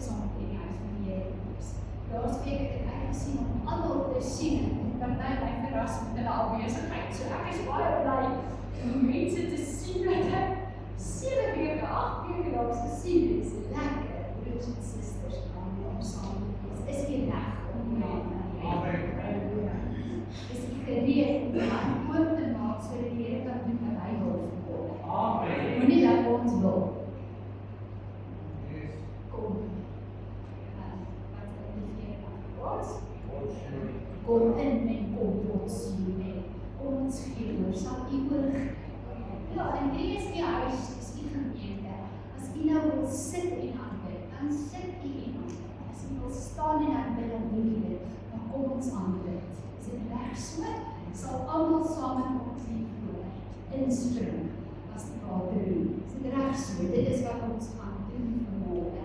saam met die huis van die Here is. Laasweek het ek uitgesien om almal te sien en party my verras met hulle afwesigheid. So ek is baie bly om mense te sien wat ek 7 weke, 8 weke langs gesien het. Dit is lekker, broers en susters, om saam te wees. Is jy reg om na die Here? Is jy gereed om die hand oop te maak sodat die Here kan doen wat hy wil vir ons? Moenie dat ons wil. Kom. Wat is die Here Afrikaans? Kom in en kom tot sien. Kom ons gee oor, sal u oorgee. Ja, en die is die huis, is die gemeente. As u nou wil sit en aanbid, dan sit u en aanbid. As u wil staan en aanbid, dan doen u dit. Dan kom ons aanbid. Is dit reg so? Sal almal saam met ons hier voor inspring as die Vader doen. Is dit reg so? Dit is wat ons gaan doen vanmôre.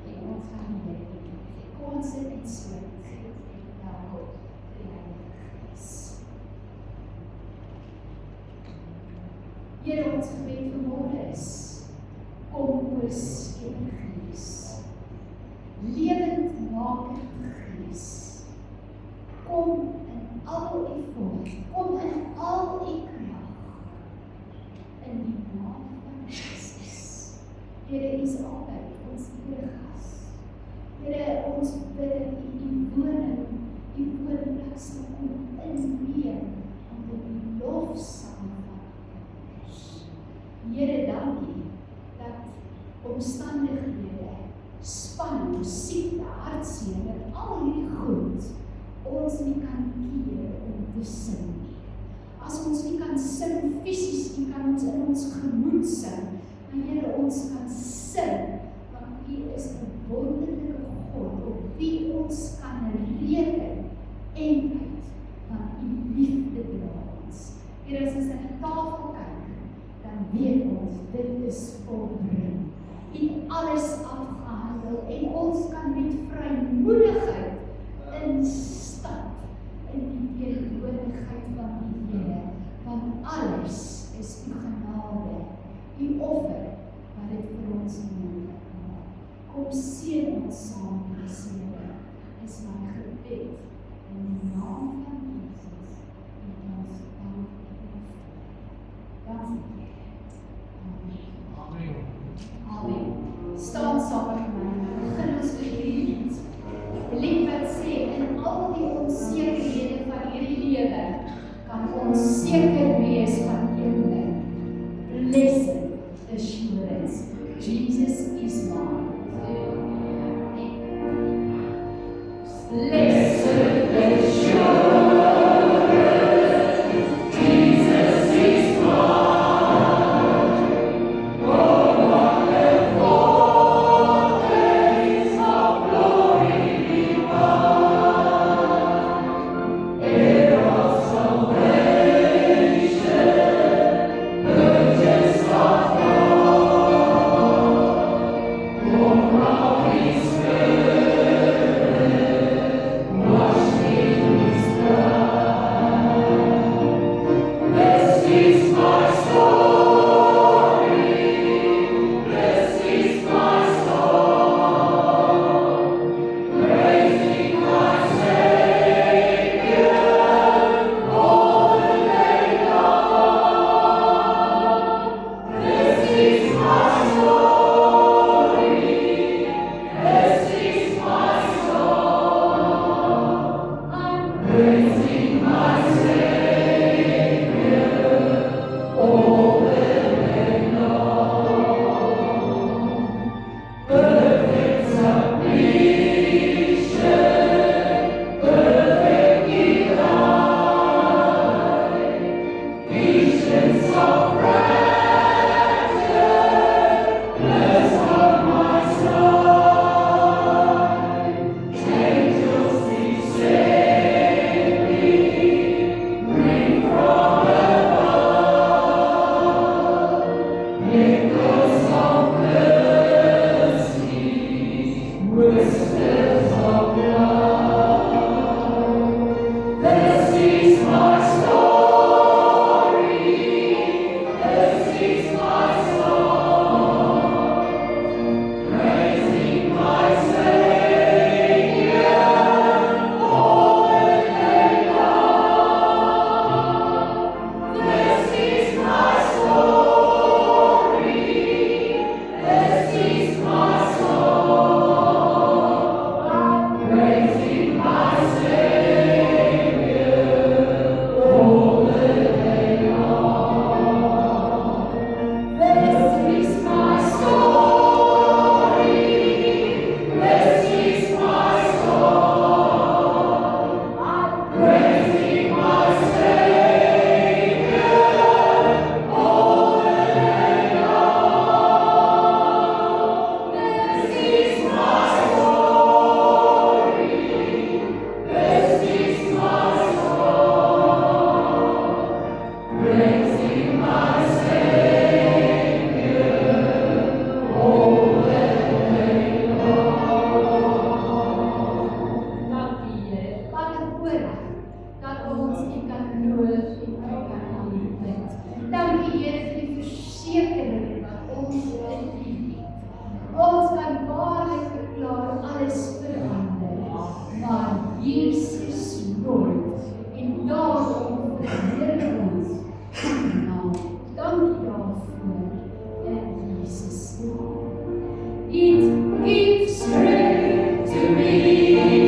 En ons gaan dit doen. Kom ons sit en so. Gees en welkom vir die Heilige Gees. Here, ons gebed vanmôre is, kom oor Skepende Gees, lewendmakende Gees, kom in al u volheid, kom in al u krag, in die naam van Jesus. Here, u is altyd ons gas. Here, ons bid u woonplek sal kom inneem, onder die lofsang. Here, dankie dat omstandighede, spanning, siekte, hartseer en al hierdie goed ons nie kan keer om te sing nie. As ons nie kan sing fisies nie, kan ons in ons gemoed sing. Maar Here, ons kan sing, want u is 'n wonderlike God op wie ons kan reken en uit van u liefde dra ons. Here, as ons aan die tafel kyk, dan weet ons, dit is volbring. U het alles afgehandel en ons kan met vrymoedigheid instap in die teenwoordigheid van die Here, want alles is u genade, u offer wat dit vir ons moontlik maak. Kom seën ons saam met die Here, is my gebed in die naam van Jesus en ons dank en loof. Dankie. Amen. Staan saam met my. Begin ons met hierdie lied. 'n Lied wat sê, in al die onsekerhede van hierdie lewe, kan ons seker wees van een ding. Blessed assurance, Jesus is mine. Blessed assurance. Myself. alles verander, maar Jesus nooit. En daarom verheer ons die naam. Dankie daarvoor in Jesus naam. It gives strength to me.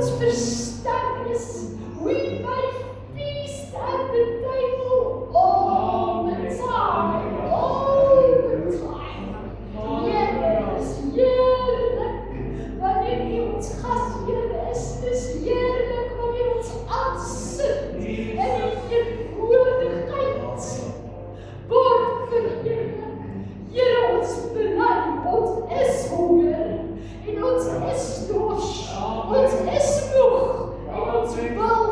ons versterk is. We may feast at the table all the time. All the time. Here is heerlik. Wanneer U ons gasheer is, dis heerlik wanneer ons aansit in die teenwoordigheid. Word verheerlik. Here, ons bely, ons is honger en ons is dors. Ons is moeg en ons wil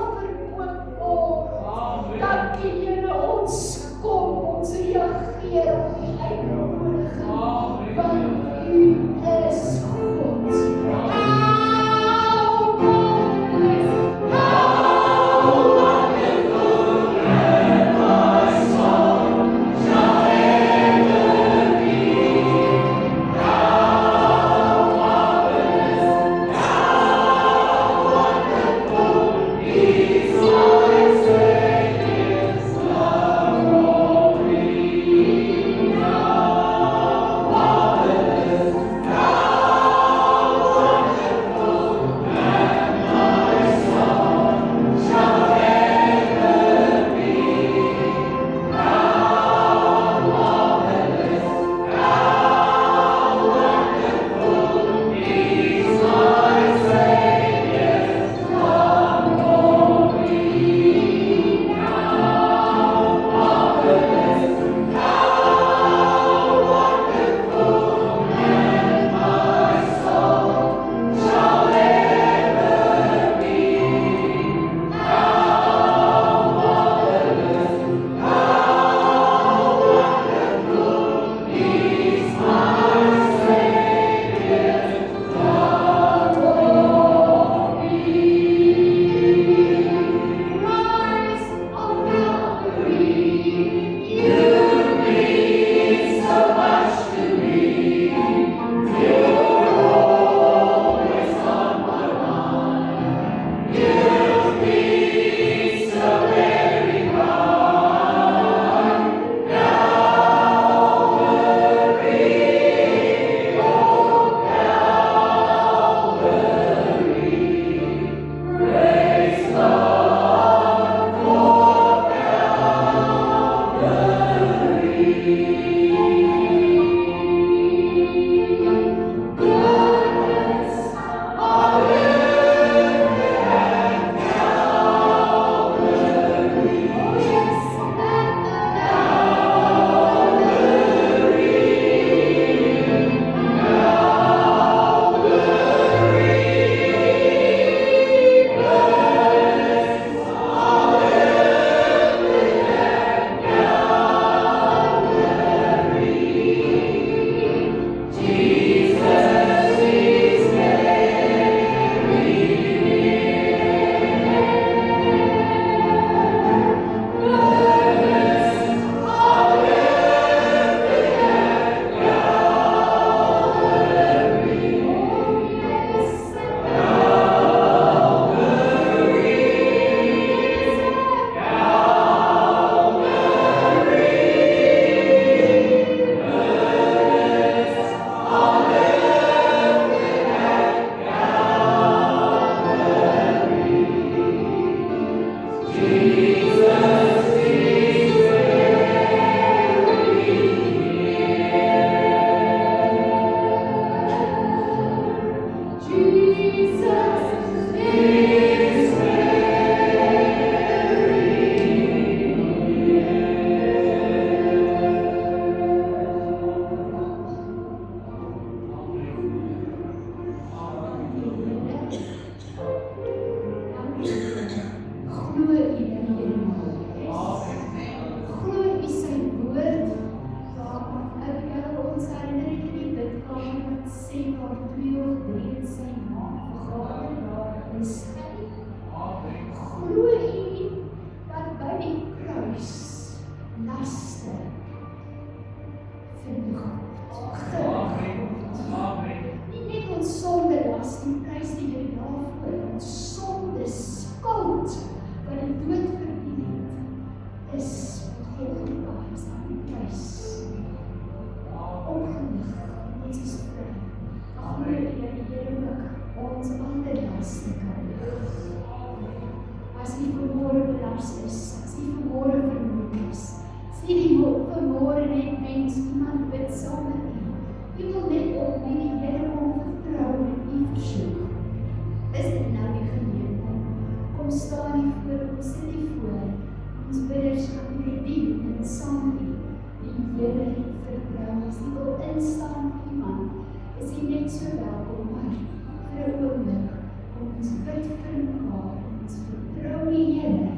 verkoop word. Dankie Here, ons kom, ons reageer op die uitnodiging, want U is God. Ons ander laste kan as jy wil instaan vir iemand, is jy net so welkom, maar vir 'n oomblik, kom ons bid vir mekaar, ons vertrou die Here,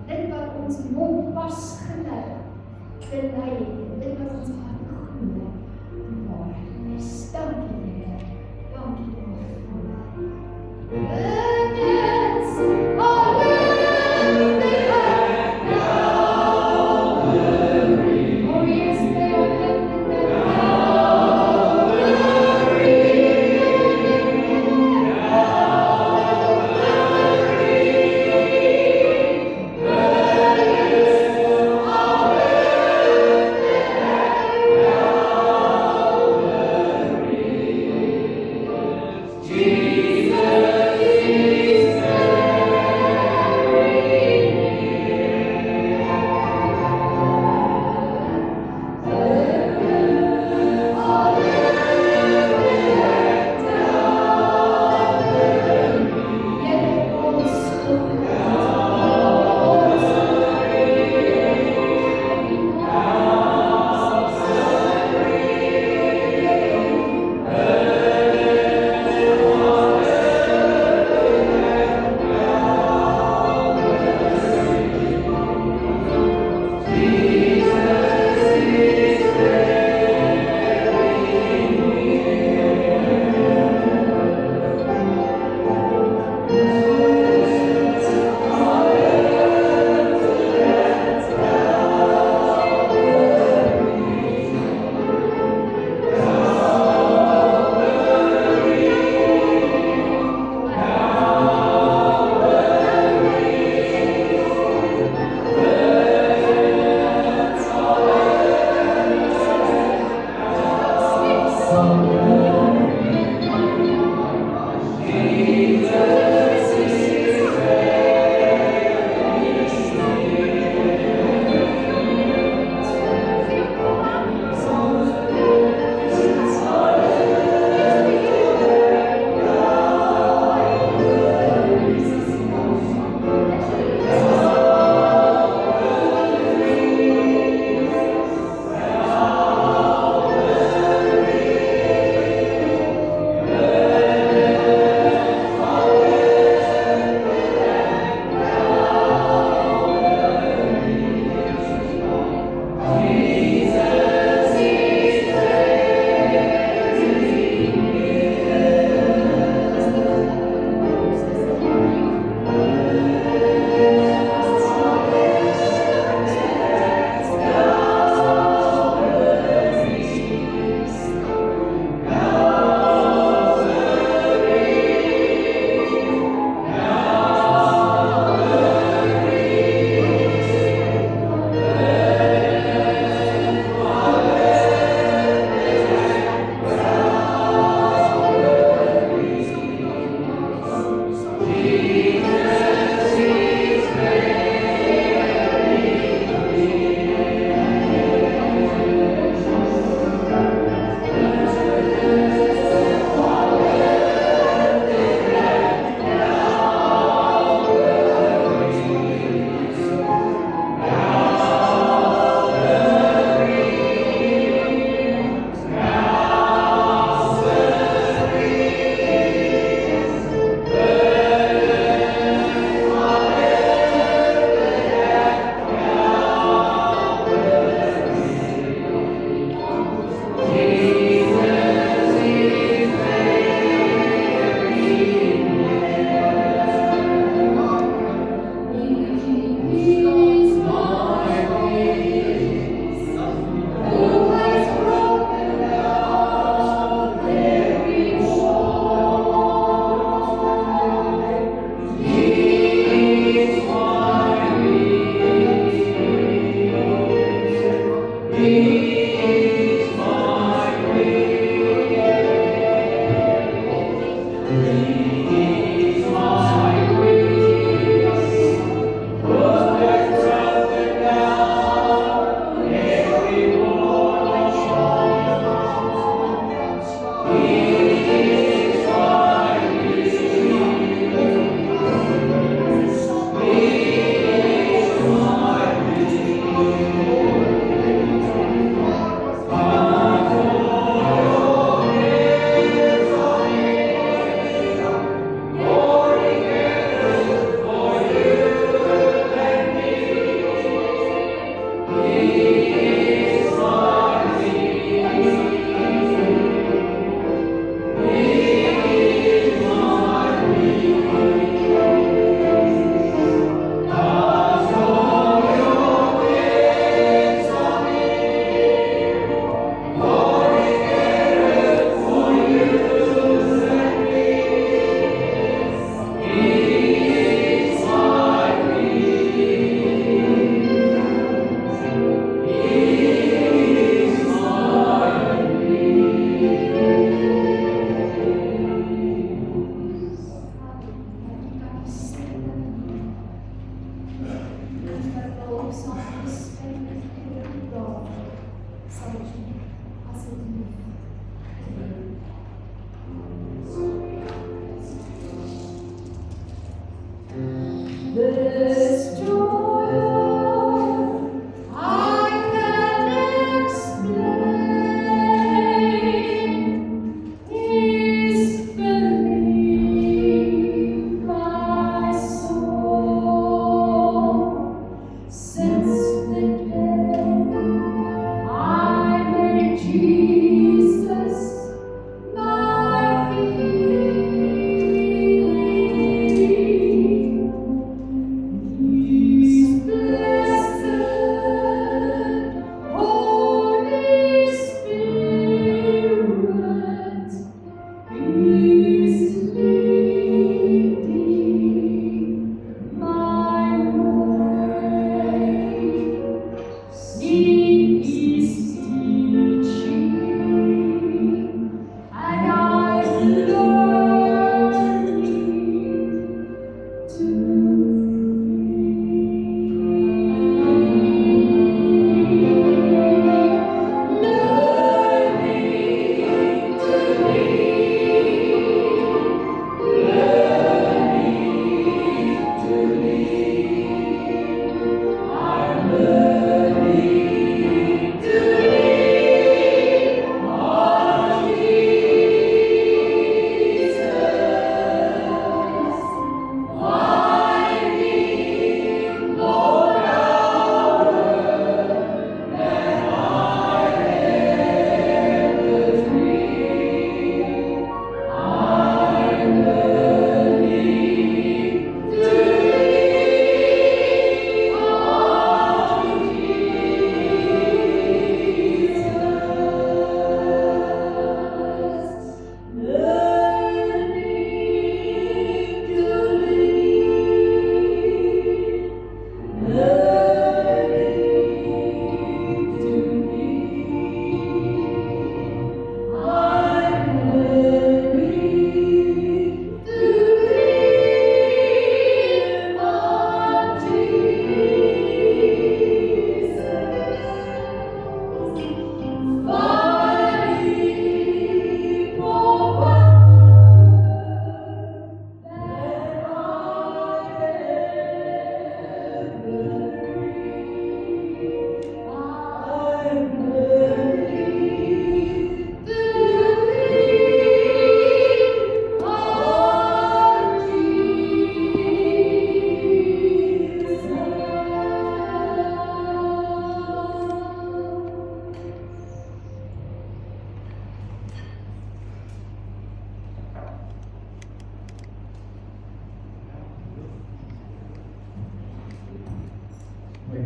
dit wat ons mond pas gelei, dit wat ons hart glo, bewaar. Yes, dankie Here, dankie Here.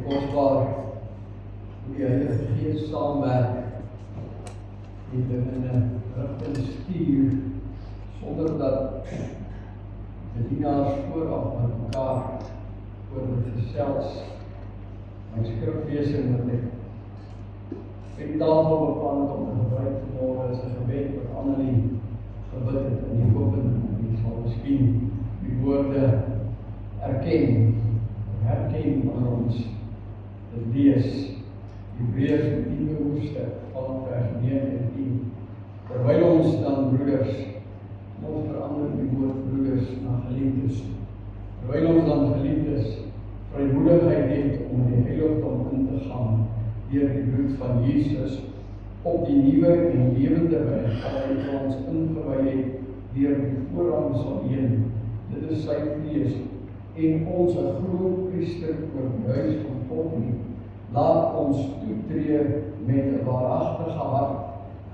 Kosbaar, hoe die Heilige Gees saamwerk en dit in 'n rigting stuur sonder dat die dienaars vooraf met mekaar oor dit gesels. My skriflesing wat ek met die tafel beplan het om te gebruik vanmôre is 'n gebed wat Annelie gebid het in die open. Die sal miskien die woorde herken wanneer ons dit lees. Hebreërs 10 hoofstuk van vers 9 en 10. Terwyl ons dan broeders, ons verander die woord broeders na geliefdes. Terwyl ons dan geliefdes vrymoedigheid het om in die heiligdom in te gaan deur die bloed van Jesus op die nuwe en lewende weg wat ons ingewy het deur die voorhang sal heen. Dit is sy vlees en ons 'n groot priester oor die huis van God nie. Laat ons toetree met 'n waaragtige hart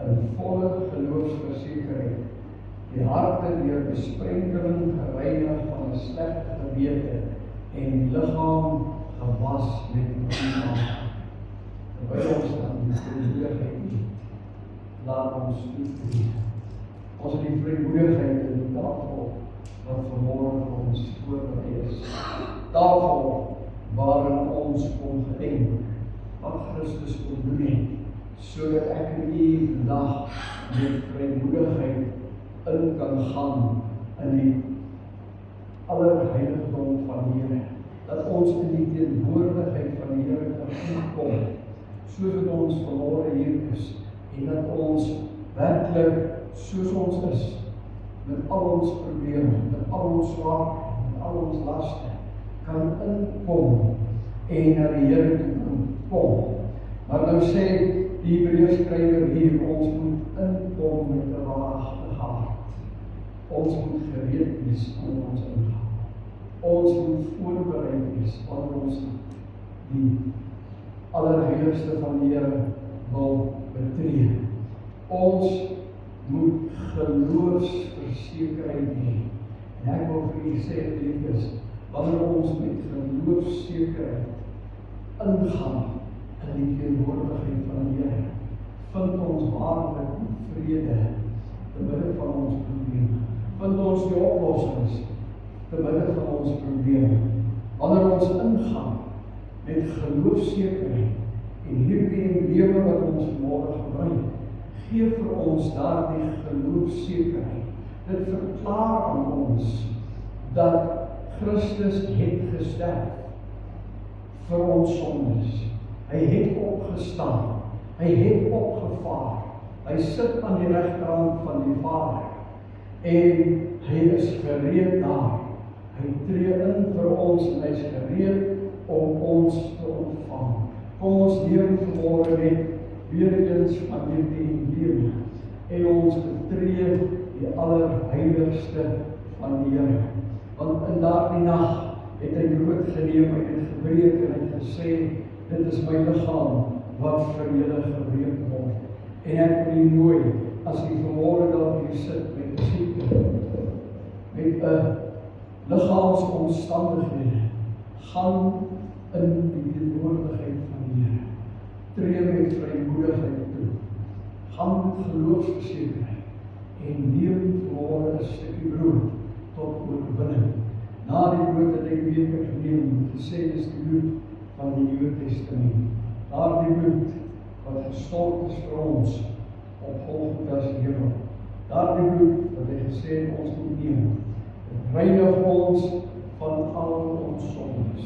in volle geloofsversekering, die harte deur besprenkeling gereinig van 'n slegte gewete en die liggaam gewas met bloed. Terwyl ons dan die vrymoedigheid het, laat ons toetree. Ons het die vrymoedigheid in die tafel wat vanmôre vir ons voorberei is. Tafel waarin ons kon gedenk wat Christus kon doen het, sodat ek en u vandag met vrymoedigheid in kan gaan in die allerheiligdom van die Here. Dat ons in die teenwoordigheid van die Here kan kom, soos wat ons vanmôre hier is, en dat ons werklik soos ons is, met al ons probleme, met al ons swaar, met al ons laste, kan inkom en na die Here toe kom. Maar nou sê die Hebreërskrywer hier, ons moet inkom met 'n waaragtige hart. Ons moet gereed wees wanneer ons ingaan. Ons moet voorberei wees wanneer ons die allerheiligste van die Here wil betree. Ons moet geloofsversekerheid hê. En ek wil vir u sê, liefdes, wanneer ons met geloofsversekerheid ingaan in die teenwoordigheid van die Here, vind ons waarlik vrede te midde van ons probleme. Vind ons die oplossings te midde van ons probleme. Wanneer ons ingaan met geloofsversekerheid en hierdie lewe wat ons vanmôre gebruik, gee vir ons daardie geloofsversekerheid. Dit verklaar aan ons dat Christus het gesterf vir ons sondes. Hy het opgestaan. Hy het opgevaar. Hy sit aan die regterhand van die Vader. En hy is gereed daar. Hy tree in vir ons en hy is gereed om ons te ontvang. Kom ons neem vanmôre net weer eens van hierdie lewe en ons betree die allerheiligste van die Here. Want in daardie nag het hy brood geneem en het gebreek en het gesê, dit is my liggaam wat vir julle gebreek word. En ek wil u nooi, as u vanmôre dalk hier sit met 'n siekte, met 'n liggaamsomstandighede, gaan in die teenwoordigheid van die Here. Tree met vrymoedigheid toe. Gaan met geloofsversekerheid en neem vanmôre 'n stukkie brood tot oorwinning. Na die brood het ek beker geneem, gesê dis die bloed van die Nuwe Testament. Daardie bloed wat gestort is vir ons op Golgotha's hemel. Daardie bloed wat hy gesê het ons moet neem. Dit reinig ons van al ons sondes.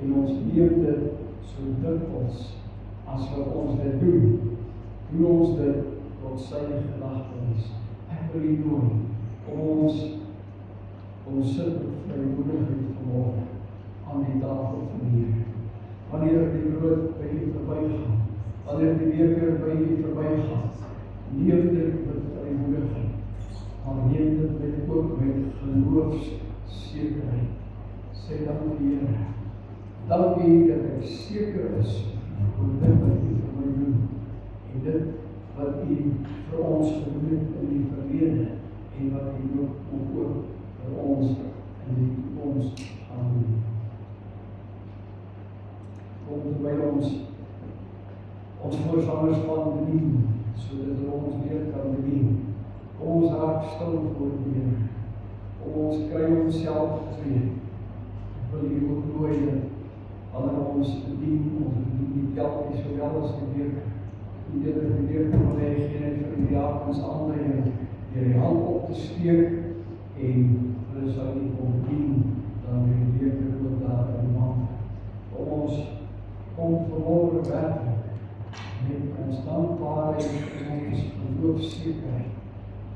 En ons neem dit so dikwels as wat ons dit doen. Doen ons dit tot sy gedagtenis. Ek wil u nooi om ons sit met vrymoedigheid vanmôre aan die tafel van die Here. Wanneer die brood by u verbygaan, wanneer die beker by u verbygaan, neem dit met vrymoedigheid, maar neem dit ook met geloofssekerheid. Sê dankie Here. Dankie dat ek seker is oor dit wat u vir my doen en dit wat u vir ons gedoen het in die verlede en wat u ook vir ons in die toekoms gaan doen. Kom terwyl ons voorsangers van bedien, sodat hulle ons weer kan bedien. Kom ons raak stil voor die Here. Kom ons kry onsself getree. Ek wil u ook nooi dat wanneer ons bedien die telkies sowel as die beker. Die beker wil hy gee net vir die diakens aanleiding deur die hand op te steek en hulle sal nie kom bedien dan die beker ook daar in die hand. Kom vanmôre werklik met ons dankbaarheid en ons geloofssekerheid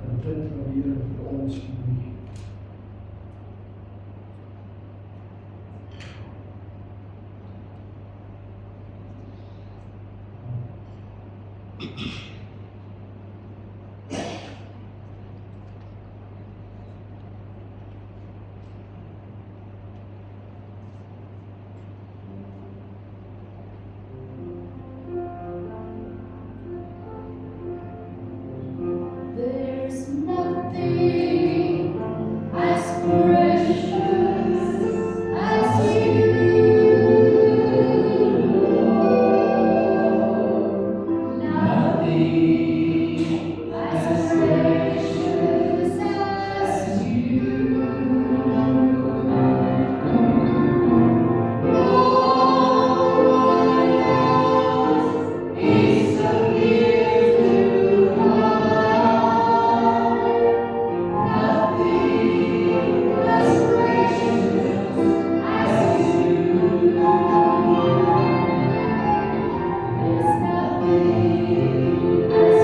dat dit wat die Here vir ons gedoen het. There's nothing as precious as you, Lord. Nothing as precious as you. No one else is so near to God. Nothing as precious as you. There's nothing as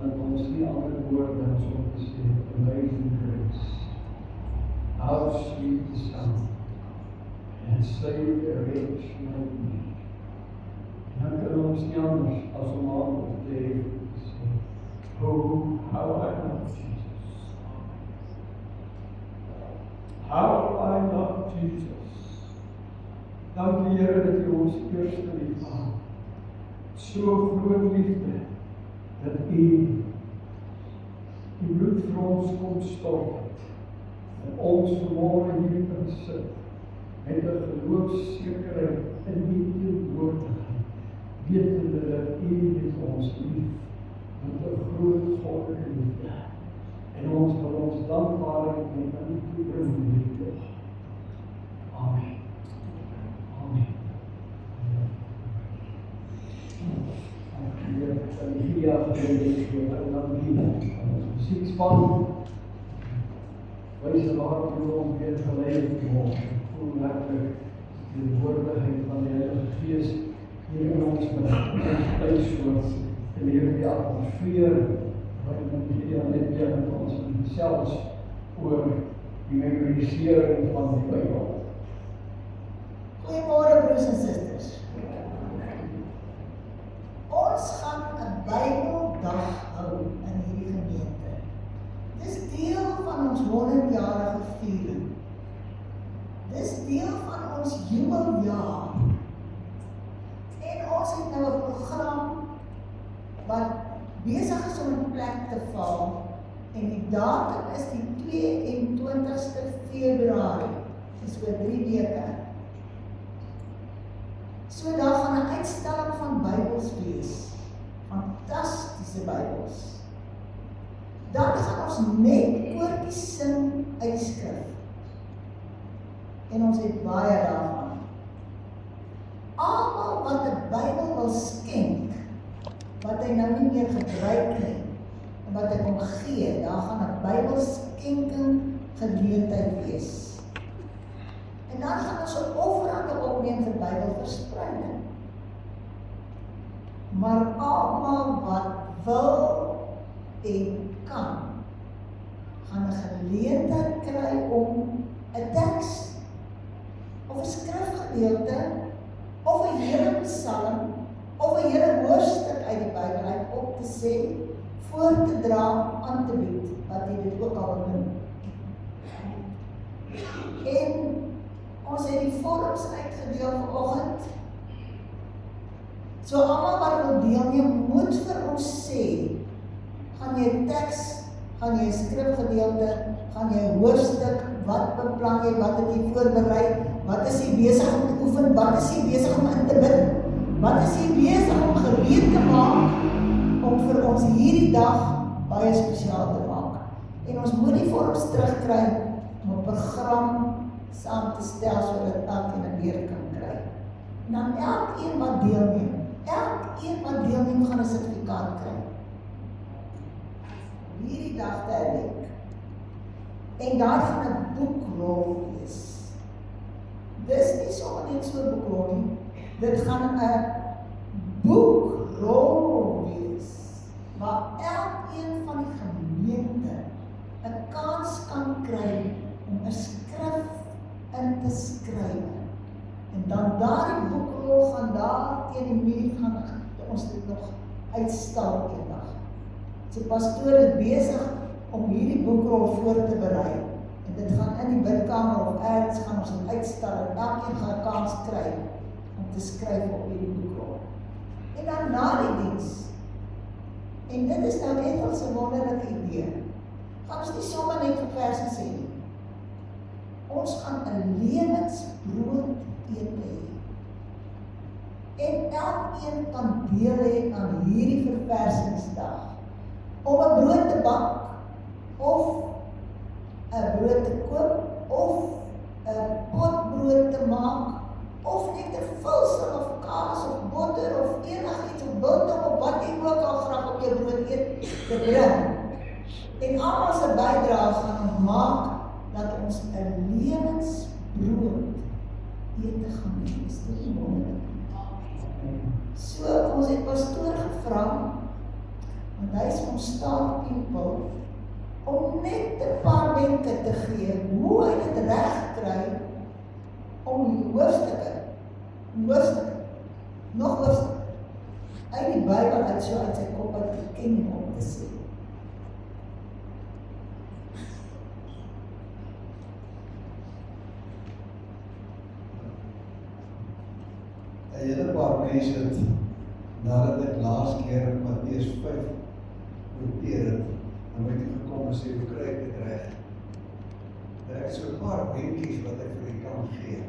dan het ons nie ander woorde as om te sê, amazing grace, how sweet the sound, and saved a wretch like me. En dan kan ons nie anders as om aan te hê, te sê, oh, how I love Jesus. How I love Jesus. Dankie Here dat U ons eerste lief gehad. So groot liefde dat U bloed vir ons kom stort het. En ons vanmôre hier kan sit met 'n geloofssekerheid in U teenwoordigheid, wetende dat U met ons lief met 'n groot goddelike liefde. En ons wil ons dankbaarheid met aan U toebring hierdie dag. Amen. Amen. Hier en dan die musiekspan wijze waar we ons weer geleid worden. Hoe werkelijk de woordigheid van de Heilige Geest hier in ons thuis wordt. En hier die atmosfeer waarin we net weer met ons zelfs over die memorisering van de Bijbel. Goeiemôre broers en susters. Ons gaan 'n Bybeldag hou in hierdie gemeente. Dis deel van ons 100-jarige viering. Dis deel van ons jubileumjaar. En ons het nou 'n program wat besig is om in plek te val. En die datum is die 22ste Februarie. Dis oor 3 weke. So daar gaan 'n uitstalling van Bybels wees. Fantastiese Bybels. Dan gaan ons net koortjies sing uit skrif. En ons het baie daarvan. Almal wat 'n Bybel wil skenk, wat hy nou nie meer gebruik nie, en wat hy kom gee, daar gaan 'n Bybelskenking geleentheid wees. En dan gaan ons 'n offerande opneem vir Bybelverspreiding. Maar almal wat wil en kan, gaan 'n geleentheid kry om 'n teks of 'n skrifgedeelte of 'n hele psalm of 'n hele hoofstuk uit die Bybel uit op te sê, voor te dra, aan te bied, wat jy dit ook al noem. En ons het die forums uitgedeel vanoggend. So almal wat wil deelneem, moet vir ons sê, gaan jy 'n teks, gaan jy 'n skrifgedeelte, gaan jy 'n hoofstuk, wat beplan jy, wat het jy voorberei, wat is jy besig om te oefen, wat is jy besig om in te bid, wat is jy besig om gereed te maak, om vir ons hierdie dag baie spesiaal te maak. En ons moet die forums terugkry, om 'n program saam te stel, sodat elkeen 'n beurt kan kry. En dan elkeen wat deelneem gaan 'n sertifikaat kry. Hierdie dag te herdenk. En daar gaan 'n boekrol wees. Dis nie sommer net so 'n boekrol nie. Dit gaan 'n boekrol wees, waar elkeen van die gemeente 'n kans kan kry om 'n skrif in te skryf. En dan daardie boekrol gaan daar teen die muur gaan ons dit nog uitstal eendag. So pastoor is besig om hierdie boekrol voor te berei. En dit gaan in die bidkamer of ergens gaan ons dit uitstal en elkeen gaan 'n kans kry om te skryf op hierdie boekrol. En dan na die diens. En dit is nou net 'n wonderlike idee. Gaan ons nie sommer net vir verse sê nie. Ons gaan 'n lewensbrood eet hê. En elkeen kan deel hê aan hierdie verversingsdag. Om 'n brood te bak, of 'n brood te koop, of 'n potbrood te maak, of net 'n vulsel of kaas of botter of enigiets of biltong of wat jy ook al graag op jou brood eet te bring. En almal se bydrae gaan ons maak dat ons 'n lewensbrood ete gaan hê. Dis wonderlik. So ons het pastoor gevra Want hy is ontstaan people om net 'n paar wenke te gee hoe hy dit reg kry om die hoofstukke, nog hoofstukke, uit die Bybel uit so uit sy kop uit te ken en om te sê. Een hele paar mense het, nadat ek laas keer Mattheus 5 noteer het, dan moet ek gekom en sê, hoe kry ek dit reg? Ek het so 'n paar wenkies wat ek vir u kan gee.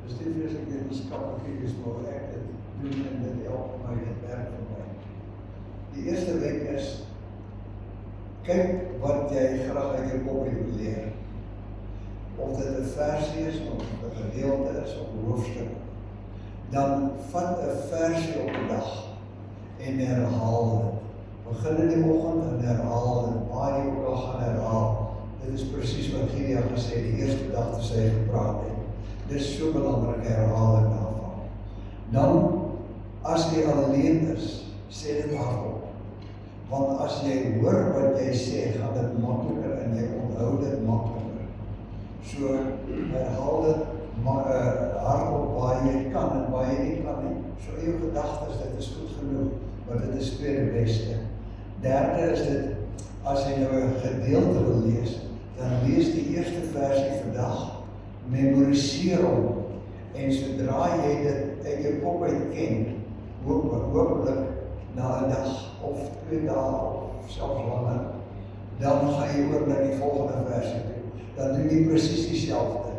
Dis nie vreeslik wetenskaplik is, maar ek dit doen en dit help my, dit werk vir my. Die eerste wenk is, kyk wat jy graag uit jou kop wil leer. Of dit 'n versie is, of 'n gedeelte is, of 'n hoofstuk. Dan vat 'n versie op 'n dag en herhaal dit. Begin in die oggend en herhaal dit, waar jy ook al gaan herhaal. Dit is presies wat Gideon gesê het, die eerste dag toe sy gepraat het. Dit is so belangrik, herhaling daarvan. Dan, as jy alleen is, sê dit hardop. Want as jy hoor wat jy sê, gaan dit makliker en jy onthou dit makliker. So, herhaal dit hardop waar jy kan en waar jy nie kan nie. So jou gedagtes, dit is goed genoeg, maar dit is tweede beste. Derde is dit, as jy nou 'n gedeelte wil lees, dan lees die eerste versie vandag, memoriseer hom, en sodra jy dit uit jou kop uit ken, hopelik na 'n dag of 2 dae of selfs langer, dan gaan jy oor na die volgende versie toe. Dan doen jy presies dieselfde.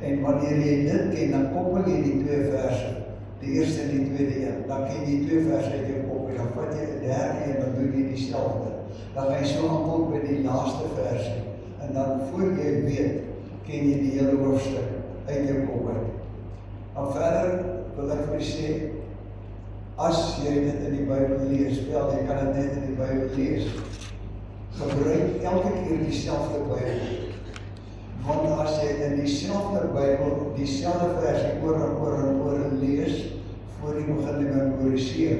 En wanneer jy dit ken, dan koppel jy die 2 verse, die eerste en die tweede een, dan ken jy 2 verse uit jou kop, en dan vat jy 'n derde en dan doen jy dieselfde. Dan gaan jy so aankom by die laaste versie, en dan voor jy weet, ken jy die hele hoofstuk uit jou kop uit. Dan verder wil ek vir jy sê, as jy dit in die Bybel lees, wel, jy kan dit net in die Bybel lees, gebruik elke keer dieselfde Bybel. Want as jy in dieselfde Bybel, dieselfde versie oor en oor lees, voor jy begin te memoriseer,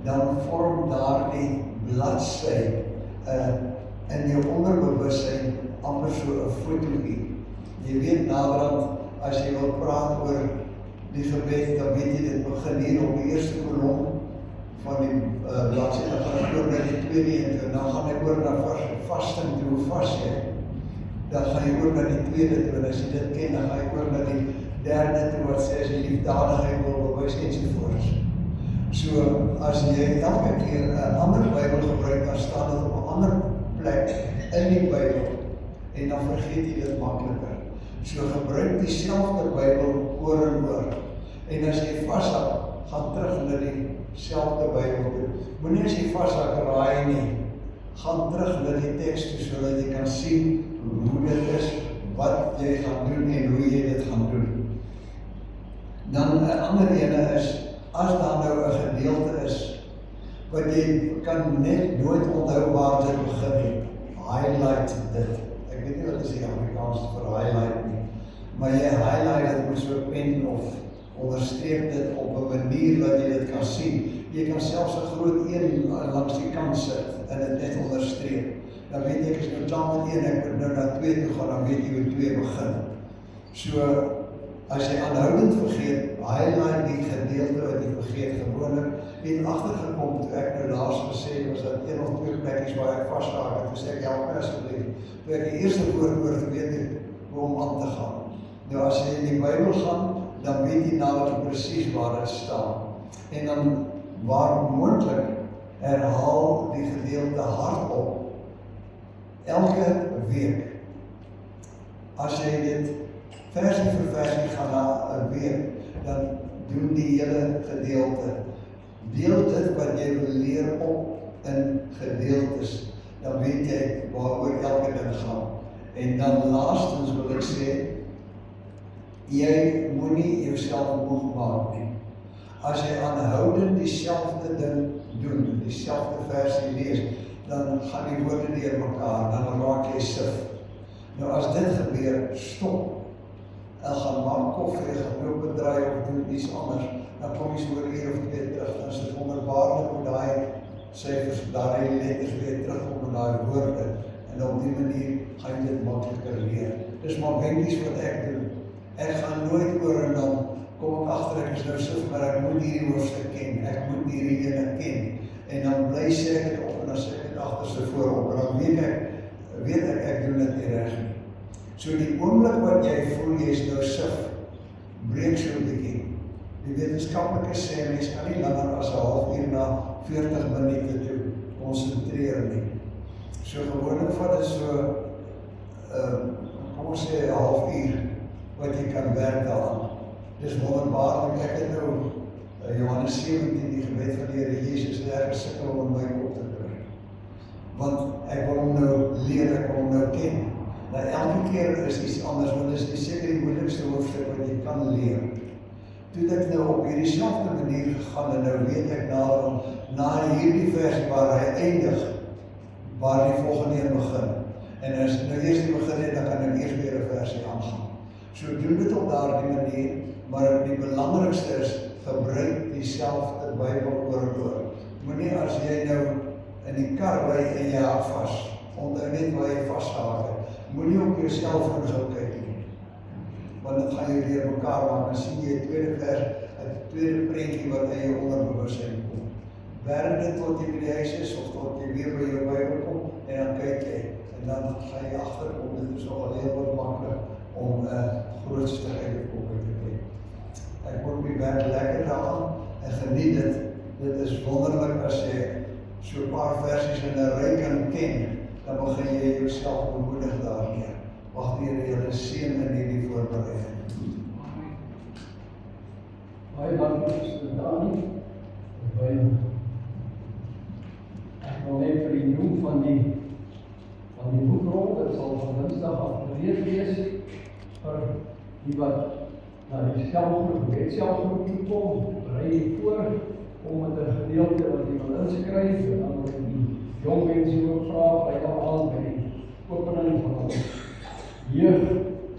dan vorm daardie bladsy in jou onderbewussyn amper so 'n fotootjie. Jy weet naderhand, as jy wil praat oor die gebed, dan weet jy dit begin hier op die eerste kolom van die bladsy, dan gaan ek oor na die tweede een toe, dan gaan ek oor na vasting toe, hoe vas jy. Dan gaan jy oor na die tweede toe, en as jy dit ken, dan gaan jy oor na die derde toe, wat sê as jy liefdadigheid wil bewys ensovoorts. So, as jy elke keer 'n ander Bybel gebruik, dan staan dit op 'n ander plek in die Bybel, en dan vergeet jy dit makliker. So, gebruik dieselfde Bybel oor en oor. En as jy vashak, gaan terug na dieselfde Bybel toe. Moenie as jy vashak raai nie, gaan terug na die teks toe, sodat jy kan sien hoe dit is, wat jy gaan doen en hoe jy dit gaan doen. Dan 'n ander ene is, as daar nou 'n gedeelte is, wat jy kan net nooit onthou waar dit begin het, highlight dit. Ek weet nie wat is die Afrikaans vir highlight nie, maar jy highlight dit met so 'n pen of onderstreep dit op 'n manier wat jy dit kan sien. Jy kan selfs 'n groot een langs die kant sit en dit net onderstreep. Dan weet jy, ek is nou klaar met 1, ek moet nou na 2 toe gaan, dan weet jy hoe 2 begin. So, as jy aanhoudend vergeet, highlight die gedeelte wat jy vergeet, gewoonlik, en agtergekom toe ek nou laas gesê, was dat 1 of 2 plekkies waar ek vasraak, en toe sê ek, help my asseblief, toe ek die eerste woord oor geweet het, hoe om aan te gaan. Nou as jy in die Bybel gaan, dan weet jy namelijk presies waar dit staan. En dan, waar moontlik, herhaal die gedeelte hardop, elke week. As jy dit versie vir versie gaan na 'n week, dan doen die hele gedeelte. Deel dit wat jy wil leer op in gedeeltes. Dan weet jy waaroor elke ding gaan. En dan laastens wil ek sê, jy moenie jouself moeg maak nie. As jy aanhoudend dieselfde ding doen, dieselfde versie lees, dan gaan die woorde deur mekaar, dan raak jy sif. Nou as dit gebeur, stop. En gaan maak koffie, gaan loop bedraai of doen iets anders, dan kom jy so oor 1 of 2 terug, dan is dit wonderbaarlik hoe daai syfers, daardie letters weer terugkom in daai woorde, en op die manier gaan jy dit makliker leer. Dis maar wenkies wat ek doen. Ek gaan nooit oor en dan kom ek agter ek is nou sif, maar ek moet hierdie hoofstuk ken, ek moet hierdie ene ken, en dan bly sê ek dit op, en dan sê ek dit agterste voorop, en dan weet ek doen dit nie reg nie. So die oomblik wat jy voel, jy is nou sif, breek so 'n bietjie. Die wetenskaplikes sê, mens kan nie langer as 'n halfuur na 40 minute toe konsentreer nie. So gewoonlik vat dit so, kom ons sê 'n halfuur, wat jy kan werk daaraan. Dis wonderbaarlik, ek het nou Johannes 17, die gebed van die Here Jesus, lekker sukkel om my op te kry. Want ek wil hom nou leer, ek wil hom nou ken. Nou elke keer is iets anders, want dit is nie seker die moeilikste hoofstuk wat jy kan leer. Toe ek nou op hierdie selfde manier gegaan, en nou weet ek na hierdie vers waar hy eindig, waar die volgende een begin. En as nou eers die begin het, dan kan ek eers weer 'n versie aangaan. So doen dit op daardie manier, maar die belangrikste is, gebruik dieselfde Bybelwoord. Moenie as jy nou in die kar ry en jy hak vas, onthou net waar jy vasgehak het. Moenie op jou selfoon gaan kyk nie, want dan gaan jy weer mekaar maak, dan sien jy 'n tweede vers, 'n tweede prentjie wat in jou onderbewussyn kom. Werk dit tot jy by die huis is, of tot jy weer by jou Bybel kom, en dan kyk jy, en dan gaan jy agterkom, dit is nogal heel wat maklik om 'n grootste uitkom te kry. Ek word my werk lekker daaraan, en geniet dit. Dit is wonderlik as jy so 'n paar versies in 'n ry kan ken, dan begin jy jouself bemoedig daarmee. Mag die Here julle seën in hierdie voorbereiding. Baie dankie vir Dani. Ek wil net vir die noem van die boekrol, dit sal van Dinsdag af gereed wees, vir die wat na die selfgroep toe kom, berei die voor, om met 'n gedeelte wat jy wil inskryf, en dan wil die jong mense ook vra, vrydag aand by die opening van ons jeug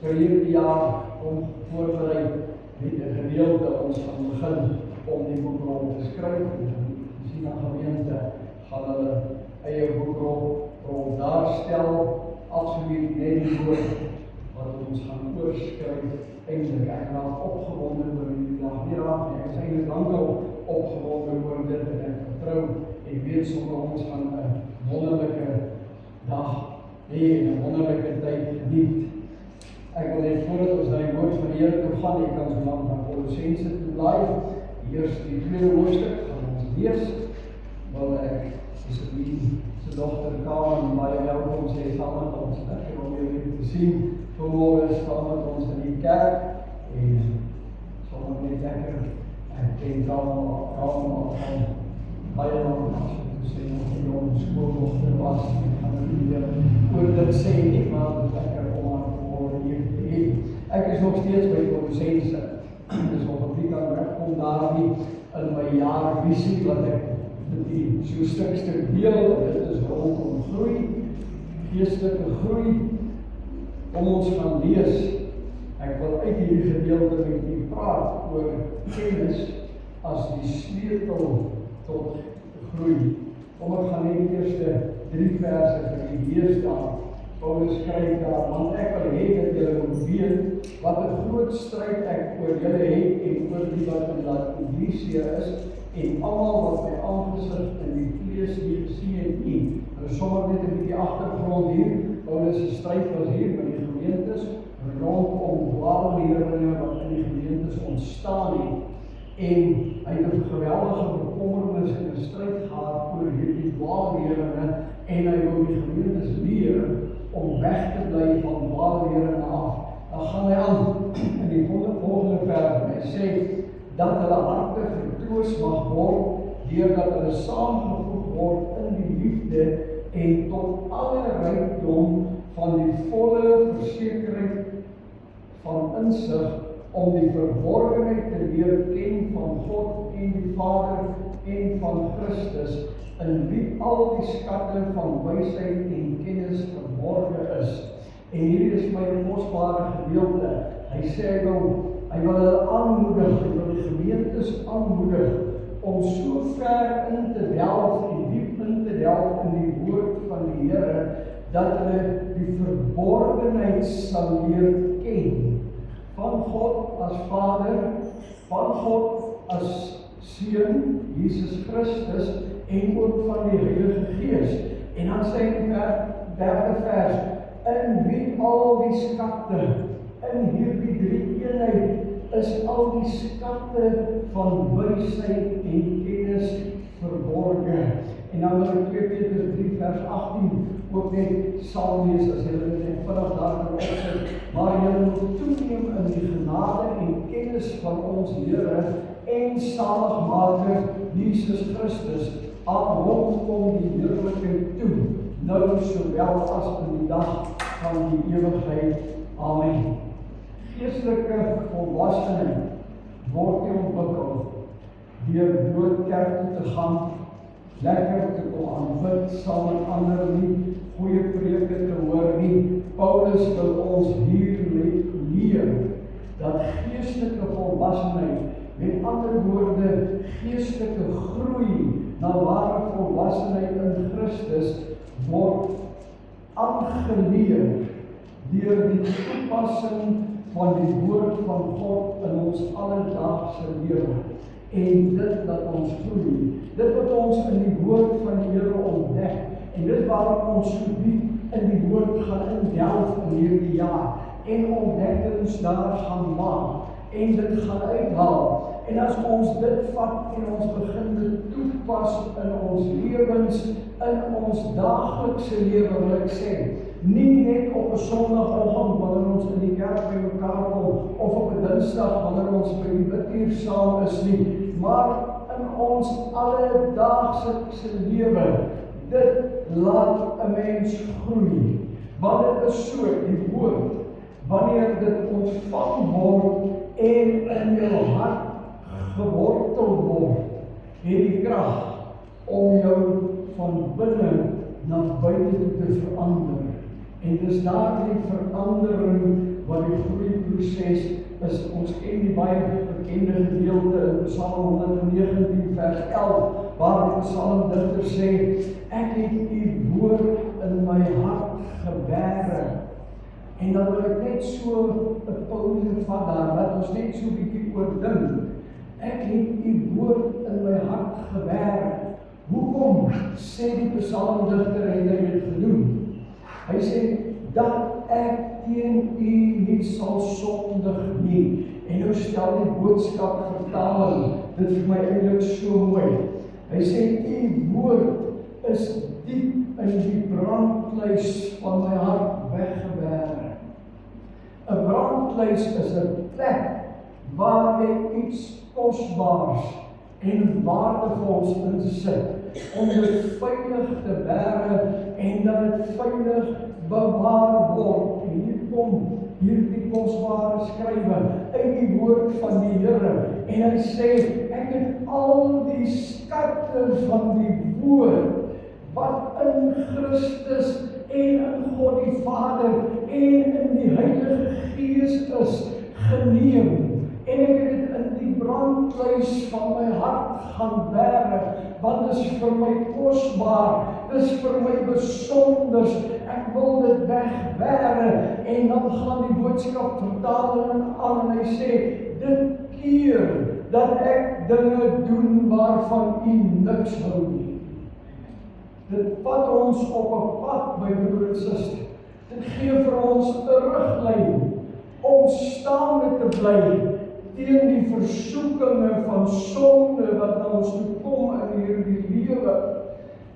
vir hierdie jaar, om voorberei met 'n gedeelte ons gaan begin om die boekrol te skryf, en die Sina gemeente gaan hulle eie boekrol daar stel, absoluut net die woord wat ons gaan oorskryf. Eindelijk, ek raak opgewonden oor die dag nie raak nie, ek is eindelijk lang al opgewonden oor dit, en ek vertrou, ek weet sommer ons gaan 'n wonderlike dag hê, en 'n wonderlike tyd geniet. Ek wil net voordat ons na die woord van die Here toe gaan, ek kan so lang na Kolossense toe blaai, eers die tweede hoofstuk gaan ons lees, wil ek sy dogter Karen baie welkom sê saam met ons, lekker om julle te sien, vanmorgen saam met ons in die kerk, en sommer net lekker, ek ken allemaal van baie lang, as ek te sê, nog die jong skooldochter was, en gaan nie oor dit sê nie, maar het is lekker om haar vanmorgen hier te heen. Ek is nog steeds by Kolossense, dis nog een week aan weg, kom daar nie in my jaarvisie, wat ek met die so stuk deel, dit is rondom groei, geestelike groei, om ons gaan lees. Ek wil uit hierdie gedeelte met u praat oor kennis as die sleutel tot groei. Kom ek gaan net die eerste 3 verse vir u lees daar. Paulus skryf daar, want ek wil hê dat julle moet weet wat 'n groot stryd ek oor julle het en oor die wat in Laodicea is, en almal wat my aangesig in die vlees hier gesien het nie. Nou sommer net 'n bietjie agtergrond hier. Paulus se stryd was hier by die gemeentes rondom dwaalleerlinge wat in die gemeentes ontstaan het. En hy het 'n geweldige bekommernis en 'n stryd gehad oor hierdie dwaalleerlinge, en hy wil die gemeentes leer om weg te bly van dwaalleerlinge af. Dan gaan hy aan in die volgende vers, en hy sê dat hulle harte vertroos mag word, deurdat hulle saamgevoeg word in die liefde en tot alle rykdom van die volle versekering van insig, om die verborgenheid te leer ken van God en die Vader en van Christus, in wie al die skatte van wysheid en kennis verborge is. En hier is my kosbare gedeelte. Hy sê hy wil hulle aanmoedig, hy wil die gemeentes aanmoedig om so ver in te delf en diep in te delf in die woord van die Here, dat hulle die verborgenheid sal leer ken. Van God as Vader, van God as Seun, Jesus Christus, en ook van die Heilige Gees. En dan sê die derde vers, in wie al die skatte, in hierdie drie eenheid, is al die skatte van wysheid en kennis verborge. En dan wil ek 2 Petrus 3 vers 18 ook net sal lees, as julle dit net vinnig daar kan opsit, maar julle moet toeneem in die genade en kennis van ons Here en Saligmaker Jesus Christus, aan hom kom die heerlikheid toe, nou sowel as in die dag van die ewigheid. Amen. Geestelike volwassenheid word nie ontwikkel deur nooit kerk toe te gaan, lekker te kom aanbid, saam met ander nie, goeie preke te hoor nie. Paulus wil ons hier leer dat geestelike volwassenheid, met ander woorde, geestelike groei na ware volwassenheid in Christus, word aangeleer deur die toepassing van die woord van God in ons alledaagse lewe. En dit wat ons groei, dit wat ons in die woord van die Here ontdek, en dit waarom ons so diep in die woord gaan indelf in hierdie jaar, en ontdekkings daar gaan maak, en dit gaan uithaal. En as ons dit vat en ons begin dit toepas in ons lewens, in ons daaglikse lewe, wil ek sê, nie net op 'n Sondagoggend wanneer ons in die kerk by mekaar kom, of op 'n Dinsdag wanneer ons by die bidtuur saam is nie, maar in ons alledaagse lewe, dit laat 'n mens groei. Want dit is so, die woord, wanneer dit ontvang word en in jou hart gewortel word, het die krag om jou van binne na buite toe te verander. En dis daardie verandering wat die groeiproses is. Ons ken die baie bekende gedeelte in Psalm 119 vers 11, waar die psalmdigter sê, ek het u woord in my hart gebere. En dan wil ek net so 'n pauze vat daar, laat ons net so 'n bietjie oor dink. Ek het u woord in my hart gebere. Hoekom sê die psalmdigter het hy dit gedoen? Hy sê, dat ek teen u nie sal sondig nie. En nou stel die boodskap vertaling, dit vir my eintlik so mooi. Hy sê, u woord is diep in die brandkluis van my hart weggebere. 'n brandkluis is 'n plek waar jy iets kosbaars en waardevols in sit, om dit veilig te bære en dat dit veilig bewaar word. En hier kom hierdie kosbare skrywe uit die woord van die Here. En hy sê, ek het al die skatte van die woord wat in Christus en in God die Vader en in die Heilige Gees is geneem. En ek het dit in die brandkluis van my hart gaan bære, want dit is vir my kosbaar, dit is vir my besonders, ek wil dit wegbære. En dan gaan die boodskap vertaling aan en hy sê, dit keer dat ek dinge doen waarvan u niks hou nie. Dit vat ons op 'n pad, my broer en suster. Dit gee vir ons 'n riglyn om staande te bly teen die versoekinge van sonde wat na ons toe kom in hierdie lewe.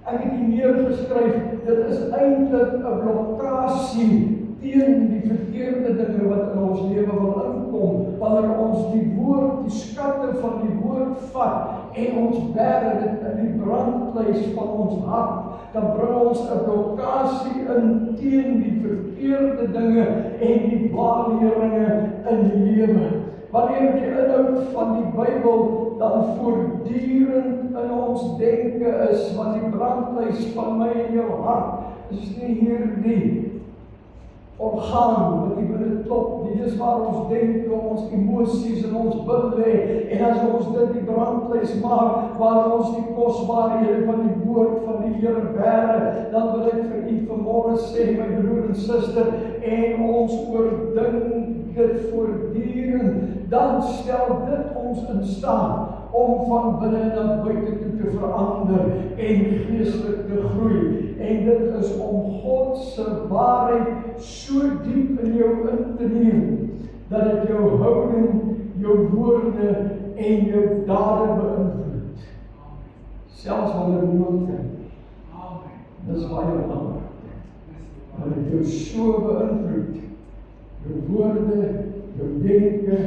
Ek het hier neergeskryf, dit is eintlik 'n blokkade teen die verkeerde dinge wat in ons lewe wil inkom, wanneer ons die woord, die skatte van die woord vat en ons bære dit in die brandkluis van ons hart, dan bring ons 'n blokkade in teen die verkeerde dinge en die dwaalleringe in die lewe. Wanneer die inhoud van die Bybel dan voortdurend in ons denke is, want die brandkluis van my en jou hart is nie hierdie orgaan wat hier binne klop, dit is waar ons denke, ons emosies en ons wil lê, en as ons dit die brandvleis maak, waar ons die kosbaarhede van die woord van die Here bære, dan wil ek vir u vanmôre sê, my broer en suster, en ons oordink dit voortdurend, dan stel dit ons in staat om van binne na buite toe te verander en geestelik te groei. En dit is om God se waarheid so diep in jou in te neem, dat dit jou houding, jou woorde en jou dade beïnvloed. Selfs wanneer niemand kyk. Dis baie belangrik. Dat dit jou so beïnvloed, jou woorde, jou denke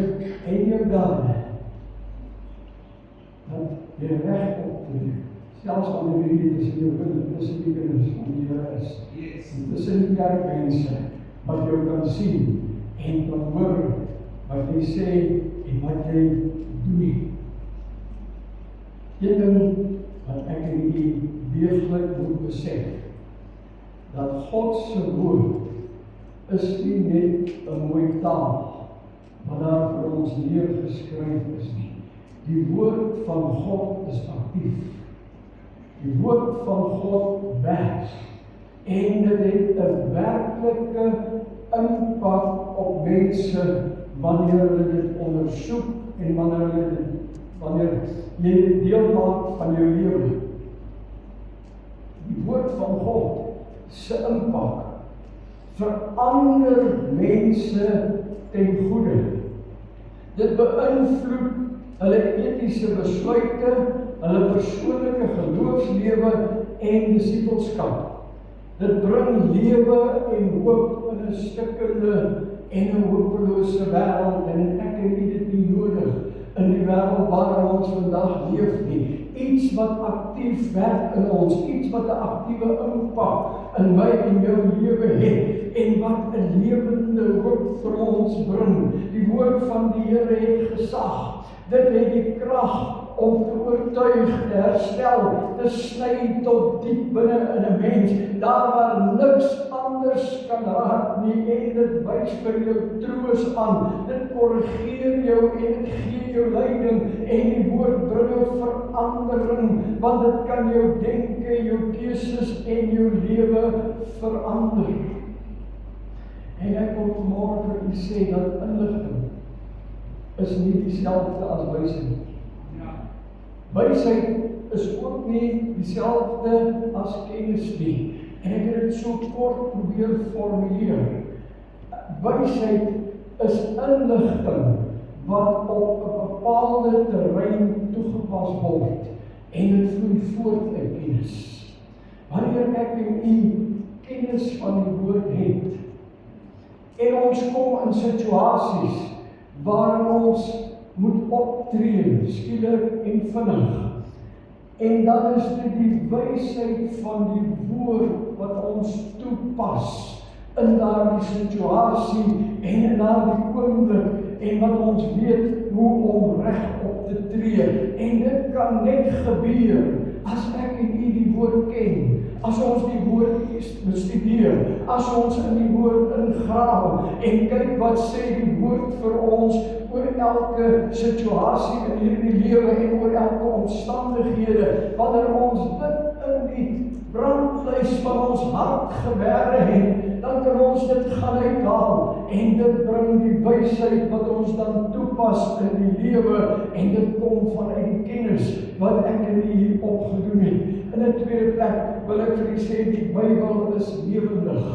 en jou dade, dat jy reg op te doen. Selfs wanneer jy tussen jou kinders, tussen die kinders van die Here is, en tussen die kerkmense, wat jou kan sien, en kan hoor, wat jy sê, en wat jy doen. Een ding, wat ek en jy deeglik moet besef, dat God se woord, is nie net 'n mooi taal, wat daar vir ons neergeskryf is nie. Die woord van God is aktief. Die woord van God werk. En dit het 'n werklike impak op mense wanneer hulle dit ondersoek en wanneer jy dit deel maak van jou lewe. Die woord van God se impak verander mense ten goeie. Dit beïnvloed hulle etiese besluite, hulle persoonlike geloofslewe en disippelskap. Dit bring lewe en hoop in 'n stikkende en 'n hopelose wêreld, en ek het dit nie nodig in die wêreld waarin ons vandag leef nie. Iets wat aktief werk in ons, iets wat 'n aktiewe impak in my en jou lewe het, en wat 'n lewende hoop vir ons bring. Die woord van die Here het gesag. Dit het die krag om te oortuig, te herstel, te sny tot diep binne in 'n mens, daar waar niks anders kan raak nie, en dit wys vir jou troos aan, dit korrigeer jou en dit gee jou leiding, en die woord bring jou verandering, want dit kan jou denke, jou keuses en jou lewe verander. En ek wil vanmôre vir u sê dat inligting is nie dieselfde as wysheid. Wysheid is ook nie dieselfde as kennis nie. En ek het dit so kort probeer formuleer. Wysheid is inligting wat op 'n bepaalde terrein toegepas word, en dit vloei voort uit kennis. Wanneer ek en u kennis van die woord het, en ons kom in situasies waar ons moet optree, skielik en vinnig. En dan is dit die wysheid van die woord wat ons toepas in daardie situasie en in daardie oomblik, en wat ons weet hoe om reg op te tree. En dit kan net gebeur as ek en u die woord ken, as ons die woord bestudeer, as ons in die woord ingrawe en kyk wat sê die woord vir ons oor elke situasie in hierdie lewe en oor elke omstandighede, wanneer ons dit in die brandvleis van ons hart gebere het, dan kan ons dit gaan uithaal, en dit bring die wysheid wat ons dan toepas in die lewe, en dit kom vanuit die kennis wat ek en u hier opgedoen het. In 'n tweede plek wil ek vir u sê, die Bybel is lewendig.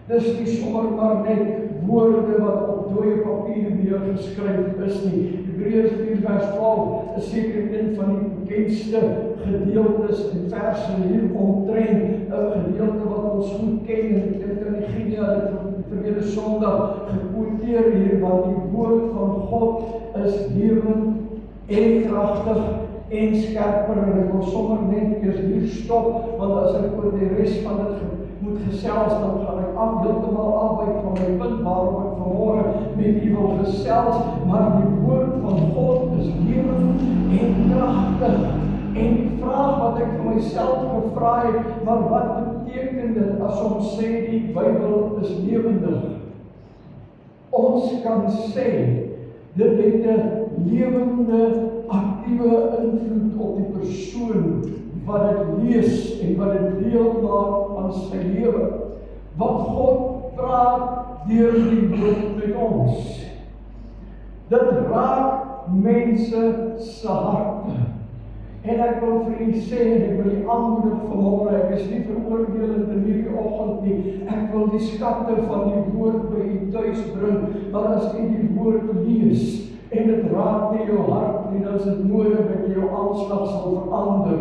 Dis nie sommer maar net woorde wat op dooie papier neergeskryf is nie. Hebreërs 4 vers 12 is seker een van die bekendste gedeeltes en verse hier omtrent, 'n gedeelte wat ons goed ken, en dit in Gideon het verlede Sondag gekwoteer hier, want die woord van God is lewend en kragtig en skerper, en ek wil sommer net eers hier stop, want as ek oor die res van dit moet gesels, dan gaan ek heeltemal afwyk van my punt waarop ek vanmôre met u wil gesels, maar die woord van God is lewend en kragtig. En die vraag wat ek vir myself gevra het, maar wat beteken beteken dit as ons sê die Bybel is lewendig? Ons kan sê, dit het 'n lewende, aktiewe invloed op die persoon wat dit lees en wat dit deel maak van sy lewe. Want God praat deur die woord met ons. Dit raak mense se harte. En ek wil vir julle sê, en ek wil julle aanmoedig vanmôre, ek is nie veroordelend in hierdie oggend nie, ek wil die skatte van die woord by u tuis bring, maar as u die woord lees, en dit raak nie jou hart nie, dan is dit nodig dat jy jou aanslag sal verander,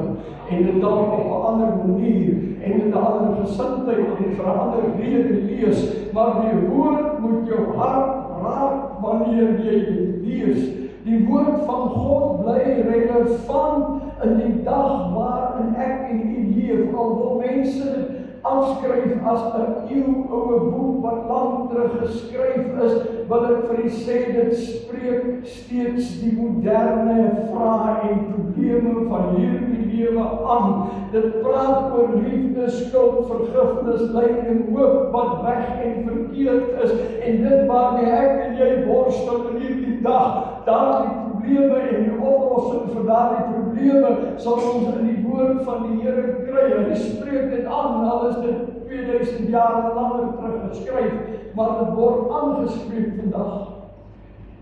en dit dalk op 'n ander manier, en in 'n ander gesindheid, en vir 'n ander rede lees, maar die woord moet jou hart raak wanneer jy dit lees. Die woord van God bly relevant in die dag waarin ek en u leef, al wil mense dit afskryf as 'n eeuoue boek wat lank terug geskryf is, wil ek vir u sê, dit spreek steeds die moderne vrae en probleme van hierdie lewe aan. Dit praat oor liefde, skuld, vergifnis, lyding en hoop wat reg en verkeerd is, en dit waarmee ek en jy worstel in hierdie dag, daardie probleme en die oplossing vir daardie probleme sal ons in die woord van die Here kry. Hy spreek dit aan, al is dit 2000 jaar langer terug geskryf, maar dit word aangespreek vandag.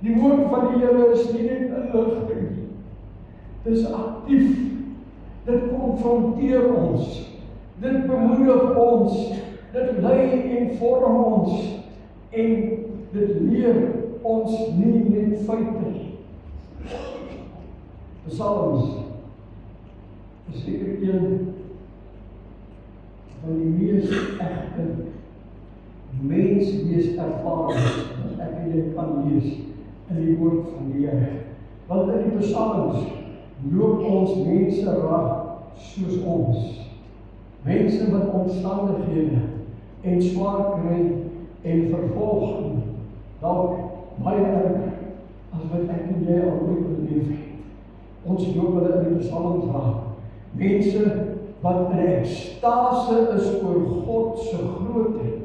Die woord van die Here is nie net inligting nie. Dit is aktief. Dit konfronteer ons. Dit bemoedig ons. Dit lei en vorm ons. En dit leer ons nie net feite nie. Psalms is seker een van die mees egte menswees ervarings wat ek en jy kan lees in die woord van die Here. Want in die Psalms loop ons mense raak soos ons. Mense met omstandighede en swaar kry en vervolging, dalk baie erger as wat ek en jy al ooit beleef het. Ons loop hulle in die Psalms raak. Mense wat in ekstase is oor God se grootheid,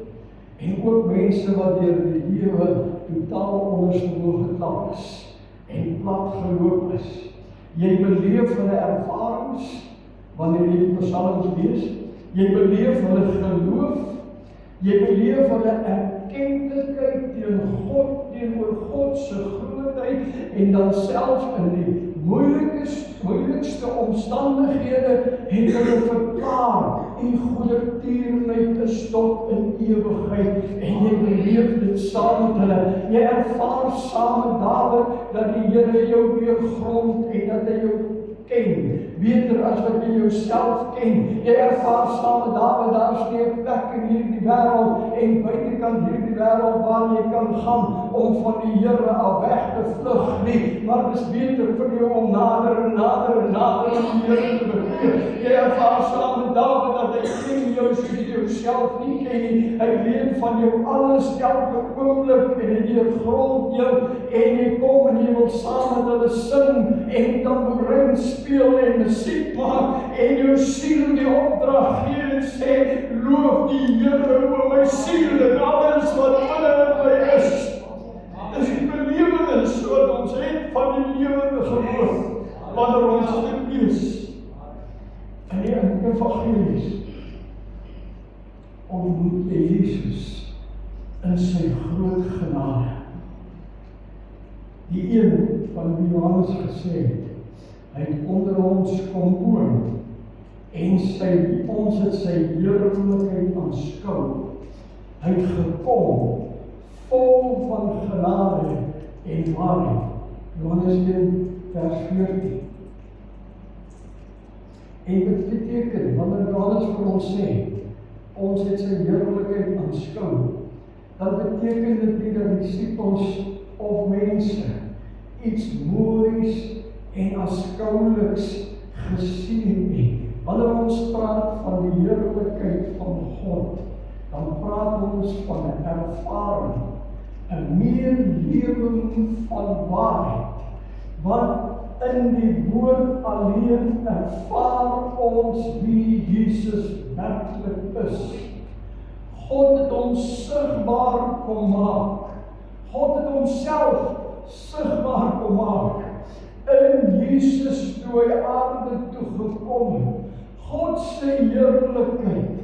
en ook mense wat deur die lewe totaal ondersteboven geklap is en plat geloop is. Jy beleef hulle ervarings wanneer jy die Psalms lees. Jy beleef hulle geloof. Jy beleef hulle erkentlikheid teenoor God se grootheid, en dan selfs in die moeilikste omstandighede het hulle verklaar, u goedertierenheid is tot in ewigheid, en jy beleef dit saam met hulle. Jy ervaar saam met Dawid dat die Here jou deurgrond en dat hy jou ken, beter as wat jy jouself ken. Jy ervaar saam met Dawid, daar is nie 'n plek in hierdie wêreld en buitekant hierdie wêreld waar jy kan gaan om van die Here af weg te vlug nie, maar dit is beter vir jou om nader en nader en nader aan die Here te beweeg. Jy ervaar saam met Dawid dat hy ken jou soos jy jouself nie ken nie. Hy weet van jou alles, elke oomblik, en hy deurgrond jou, en jy kom en jy wil saam met hulle sing en tamboerijn speel en musiek maak en jou siel die opdrag gee en sê, loof die Here o my siel en alles wat binne in my is. Dis die belewenis wat ons het van die lewende geloof wanneer ons dit lees. En die evangelies ontmoet jy Jesus in sy groot genade. Die een van wie Johannes gesê het, hy het onder ons kom woon, en ons het sy heerlikheid aanskou. Hy het gekom, vol van genade en waarheid. Johannes 1 vers 14. En dit beteken, wanneer Johannes vir ons sê, ons het sy heerlikheid aanskou, dan beteken dit nie dat disippels of mense iets moois en aanskouliks gesien het nie. Wanneer ons praat van die heerlikheid van God, dan praat ons van 'n ervaring, 'n meelewing van waarheid, want in die woord alleen ervaar ons wie Jesus werklik is. ons sigbaar kom maak. God het homself sigbaar kom maak. In Jesus toe hy aarde toe gekom. God se heerlikheid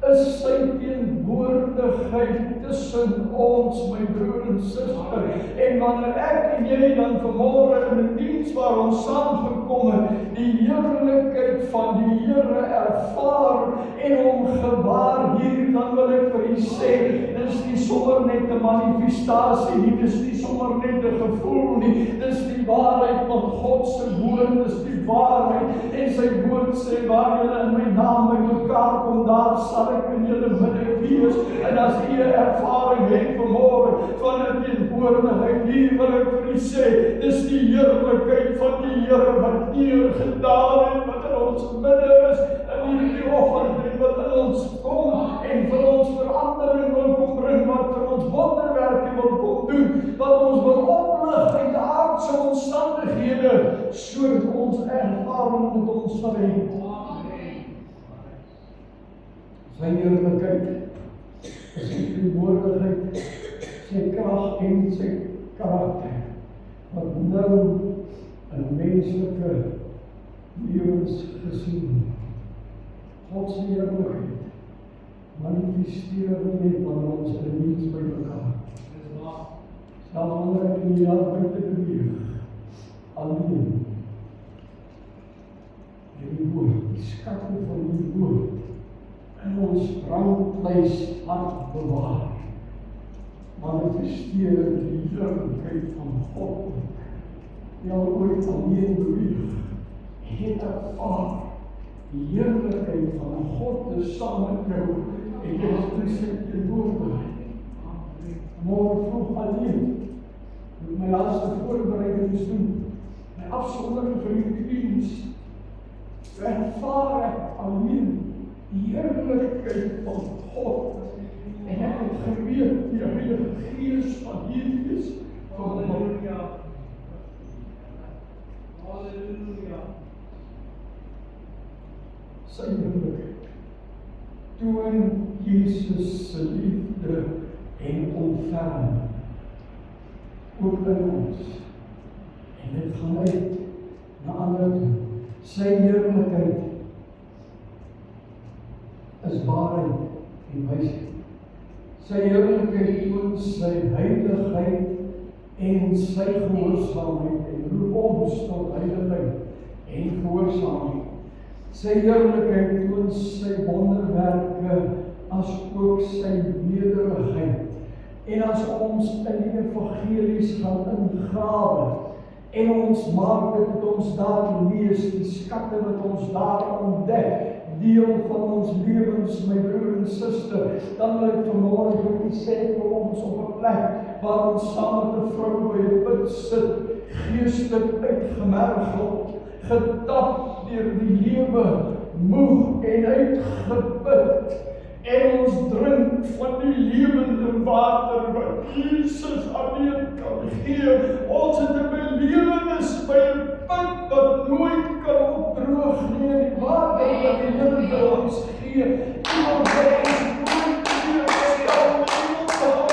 is sy teenwoordigheid tussen ons, my broer en suster. En wanneer ek en jy dan vanmôre in 'n diens waar ons saamgekom het, die heerlikheid van die Here ervaar en hom gewaar hier, dan wil ek vir u sê, dis nie sommer net 'n manifestasie nie, dis nie sommer net 'n gevoel nie, dis die waarheid van God se woord, dis die waarheid, en sy woord sê, waar julle in my naam by mekaar kom, daar sal ek in julle midde wees. En as u 'n ervaring het vanmôre van 'n teenwoordigheid hier, wil ek vir u sê, dis die heerlikheid van die Here wat neergedaal het, wat in ons midde is in hierdie oggend, en wat in ons kom en vir ons verandering wil kom bring, wat vir ons wonderwerke wil kom doen, wat ons wil oplig uit die aardse omstandighede, sodat ons ervaring met ons sal hê. Sy heerlikheid is sy teenwoordigheid, sy krag en sy karakter, wat nou in menslike lewens gesien. God se heerlikheid manifesteer net wanneer ons in diens by mekaar. Selfs wanneer ek in die jaar buite beweeg, alleen, die woord, die skatte van die woord, in ons brandlys hart bewaar, manifesteer die heerlikheid van God, die al ooit alleen beweeg, het ervaar, die heerlikheid van God is saam met jou, en jy is precies teenwoordigheid. Môre vroeg alleen, met my laaste voorbereidings doen, my afsondering vir die diens, ervaar ek alleen die heerlikheid van God, en ek het geweet, die Heilige Gees van hier is, Halleluja. Halleluja. Sy heerlikheid toon Jesus se liefde en ontferming ook in ons, en dit gaan uit na ander toe. Sy heerlikheid is waarheid en wysheid. Sy heerlikheid toon sy heiligheid en sy gehoorsaamheid, en roep ons tot heiligheid en gehoorsaamheid. Sy heerlikheid toon sy wonderwerke, as ook sy nederigheid. En as ons in die evangelies gaan ingrawe, en ons maak dit wat ons daar lees, die skatte wat ons daar ontdek, deel van ons lewens, my broer en suster, dan wil ek vanmôre vir u sê, vir ons op 'n plek, waar ons saam met 'n vrou by 'n put sit, geestelik uitgemergeld, getap deur die lewe, moeg en uitgeput, en ons drink van die lewende water wat Jesus alleen kan gee. Ons het 'n belewenis by 'n put wat nooit kan opdroog nie, die water wat die Here vir ons gee. Iemand wat ons nooit weer stel, iemand wat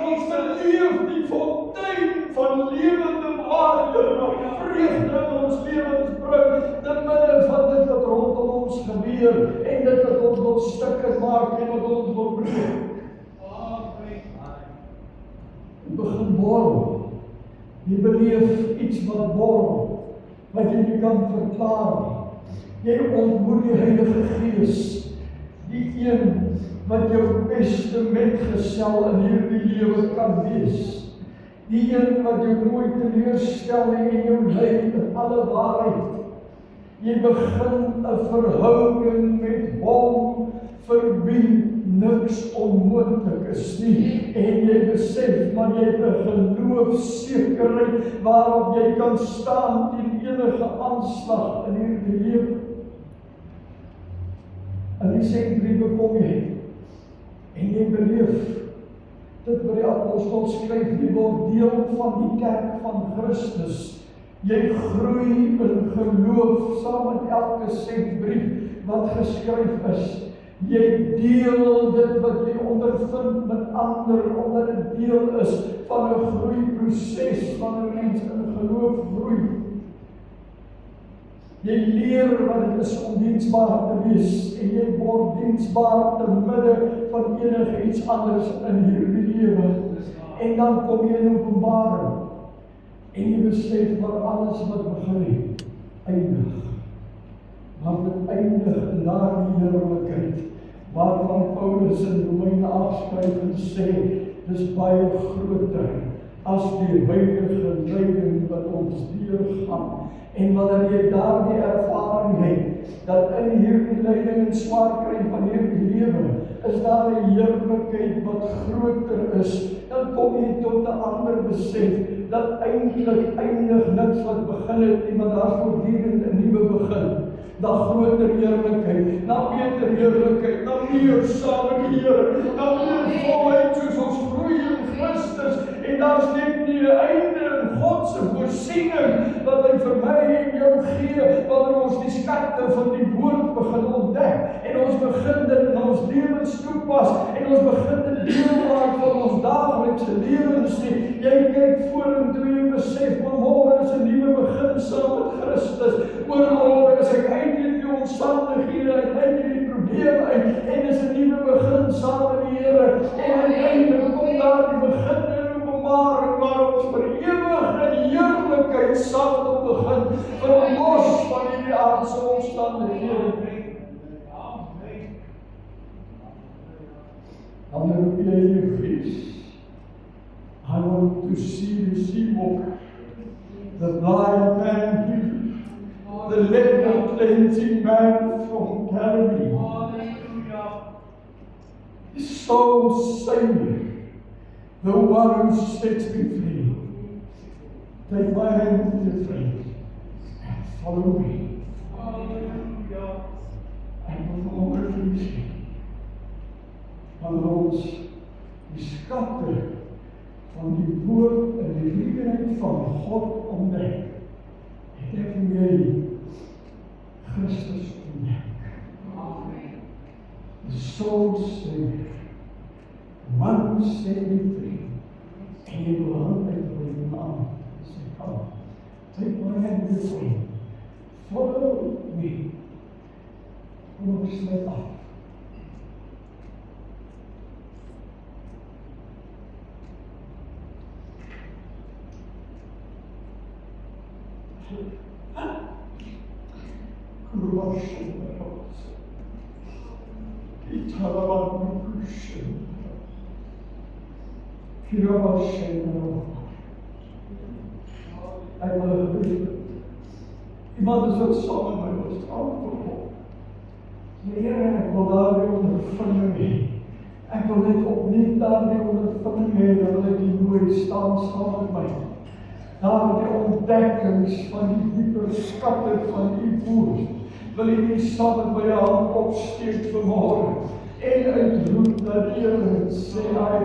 ons verleef die fontein van lewende water wat vreugde in ons lewens bring, te midde van dit wat rondom ons gebeur, en dit wat ons wil stukke maak en wat ons wil breek. Jy begin borrel. Jy beleef iets wat borrel, wat jy nie kan verklaar. Jy ontmoet die Heilige Gees, die een wat jou beste metgesel in hierdie lewe kan wees. Die een wat jou nooit teleurstel nie en jou lei in alle waarheid. Jy begin 'n verhouding met hom vir wie niks onmoontlik is nie, en jy besef, maar jy het 'n geloofsekerheid waarop jy kan staan teen enige aanslag in hierdie lewe. In die sentrum kom jy, en jy beleef dit by die apostel skryf, jy word deel van die kerk van Christus. Jy groei in geloof saam met elke sentbrief wat geskryf is. Jy deel dit wat jy ondervind met ander, omdat dit deel is van 'n groeiproses, van 'n mens in geloof groei. Jy leer wat dit is om diensbaar te wees, en jy word diensbaar te midde van enige iets anders in hierdie lewe. En dan kom jy in Openbaring, en jy besef maar alles wat begin het, eindig. Maar dit eindig in daardie heerlikheid, waarvan Paulus in Romeine afskryf en sê, dis baie groter as die huidige lyding wat ons deurgaan. En wanneer jy daardie ervaring het, dat in hierdie lyding en swaar kry van hierdie lewe, is daar 'n heerlikheid wat groter is, dan kom jy tot 'n ander besef, dat eintlik eindig niks wat begin het nie, want daar's voortdurend 'n nuwe begin. Na groter heerlikheid, na beter heerlikheid, na meer saam met die Here, na meer volheid soos ons groei in Christus, en daar's net nie 'n einde in God se voorsiening, wat hy vir my en jou gee, wanneer ons die skatte van die woord begin ontdek, en ons begin dit in ons lewens toepas, en ons begin dit deel maak van ons daaglikse lewens nie. Jy kyk vorentoe en besef, maar môre is 'n nuwe begin saam met Christus, oor is ek uit hierdie omstandighede, uit hierdie probleem uit, en is 'n nuwe begin saam met die Here, en uiteindelik kom daar die begin in Openbaring, waar ons vir ewig in heerlikheid saam met hom begin, verlos van hierdie aardse omstandighede. Dan roep jy jou Gees, I want to see the sea walker, the blind man healed, the leper cleansing man from Galilee, the soul Savior, the one who sets me free. Take my hand, dear friend, and follow me. En vanmorgen verlies jy, wanneer ons die skatte van die woord en die liewenheid van God ontdek, het ek en jy Christus ontdek. The soul Savior, one who set me free, en jy wil hand uitbring aan, sê, come, take my hand this way, follow me. Kom ons sluit af. Iemand is ook saam met my ons aangekom. Here, ek wil daardie ondervinding hê. Ek wil net opnuut daardie ondervinding hê, dat wil ek die nooit staan saam met my. Daardie ontdekkings van die dieper skatte van die woord, wil jy nie saam met my hand opsteek vanmorgen, en uitroep dat die Here en sê hy,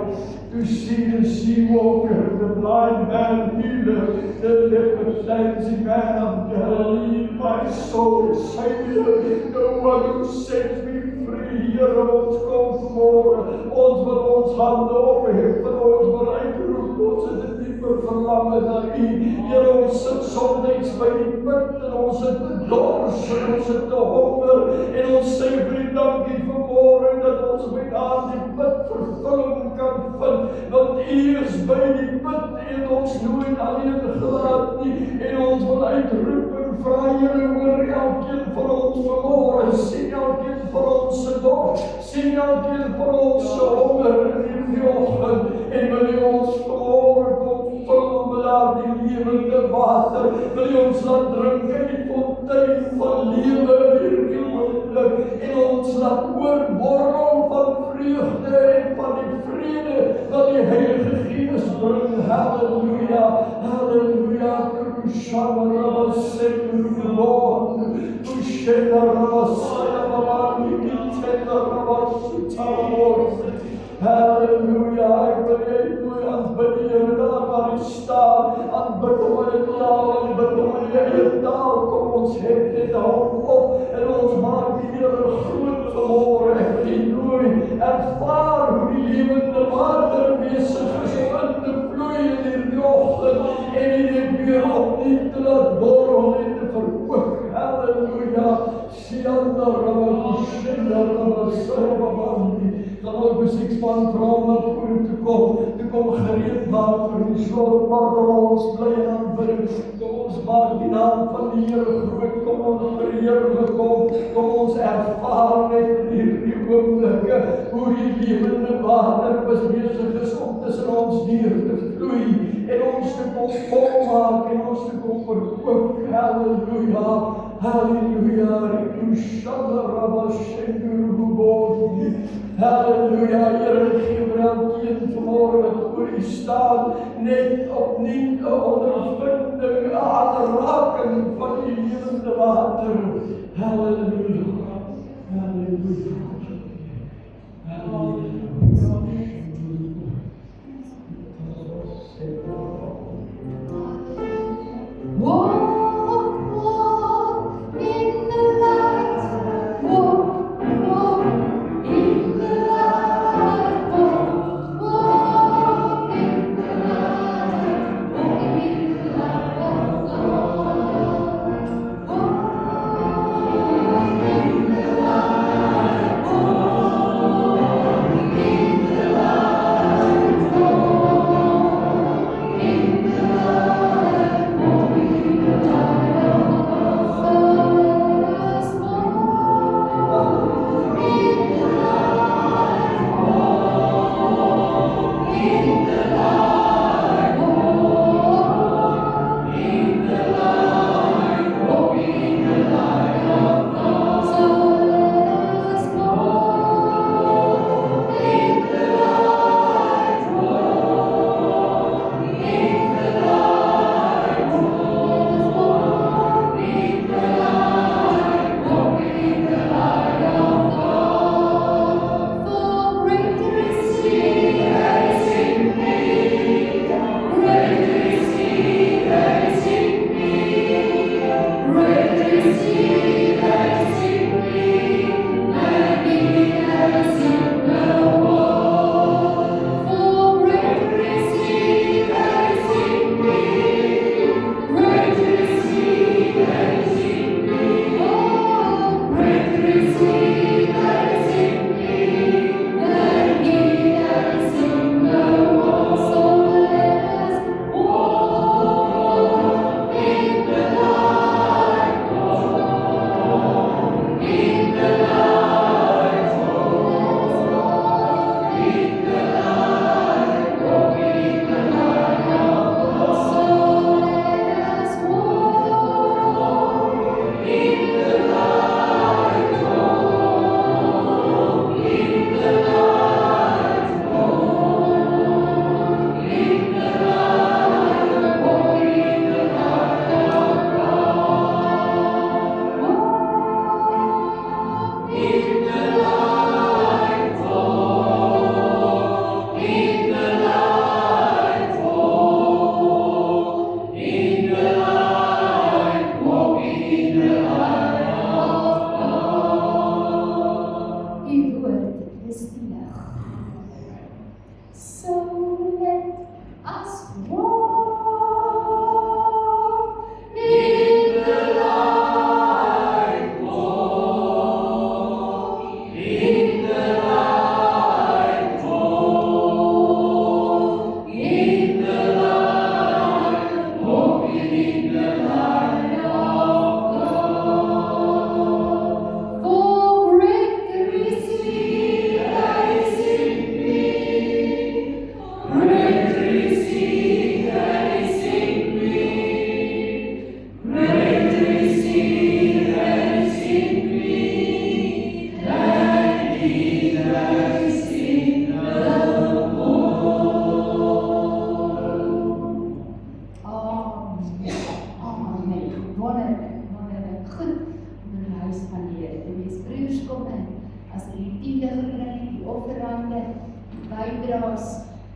to see the sea walker, the blind man healer, the leper cleansing man of Galilee, my soul Savior, the one who sets me free. Here ons kom vanmorgen, ons wil ons hande ophef, en ons wil uitroep, ons het 'n dieper verlange na U. Here, ons sit soms by die put, en ons het te dors, en ons het te honger, en ons sê vir U dankie vanmorgen, dat ons by daardie put vervulling kan vind, want U is by die put, en ons nooit alleen gelaat nie, en ons wil uitroep en vra Here oor elkeen van ons vanmorgen, sien elkeen van ons se dors, sien elkeen van ons se honger in die oggend, en wil U ons vanmorgen kom vul met daardie lewende water, wil U ons laat drink in die fontein van lewe in hierdie oomblik, en ons laat oorborrel van vreugde en van die vrede wat die Heilige Gees bring. Halleluja, halleluja, halleluja, ek wil jy mooi aanbid die Here daar waar hy staan, aanbid hom in die taal, aanbid hom in die eie taal, kom ons het dit hou op, en ons maak die Here groot vanmorgen, ek wil ervaar hoe die lewende water besig is om in te vloei in hierdie oggend en hierdie weer opnuut te laat borrel en te verhoog. Halleluja. Sianda Rabbashinda Rabbasarabandi. Dan ook musiekspan vra om na vore te kom gereed maak vir die slotpart ons bly en aanbid. Kom ons maak die naam van die Here groot, kom ons verheerlik hom, kom ons ervaar net in hierdie oomblikke hoe die lewende water besig is om tussen ons deur te vloei en ons te kom volmaak en ons te kom verhoog. Halleluja, halleluja, Rikushanda Rabbashinda Rubodi. Halleluja, Here, gee vir elkeen vanmôre wat voor U staan, net opnuut 'n ondervinding, 'n aanraking van die lewende water. Halleluja, halleluja, halleluja. bydraes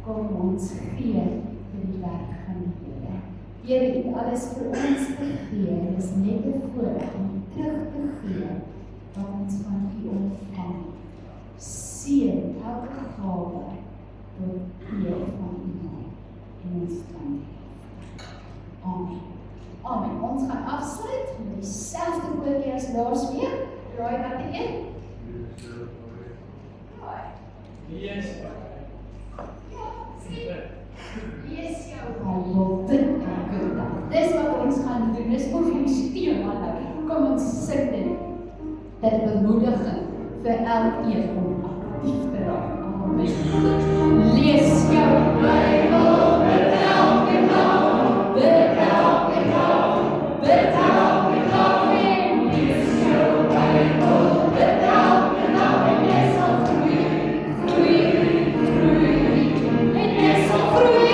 kom ons gee vir die werk van die Here. Here het alles vir ons gegee, en is net 'n voorreg om terug te gee wat ons van U ontvang. Seën elke gawe tot eer van U naam en ons dank. Amen. Amen. Ons gaan afsluit met dieselfde koortjie as laasweek. Raai wat dit is? Yes. Ja, sien. Lees jou Bybel dit elke dag. Dis wat ons gaan doen. Dis ons tema nou. Kom ons sing dit. Ter bemoediging vir elkeen om aktief te raak. Amen. Lees jou Bybel dit elke dag. Dit elke dag. Dit elke dag. En lees jou Bybel dit elke dag. En jy sal groei. En jy sal groei.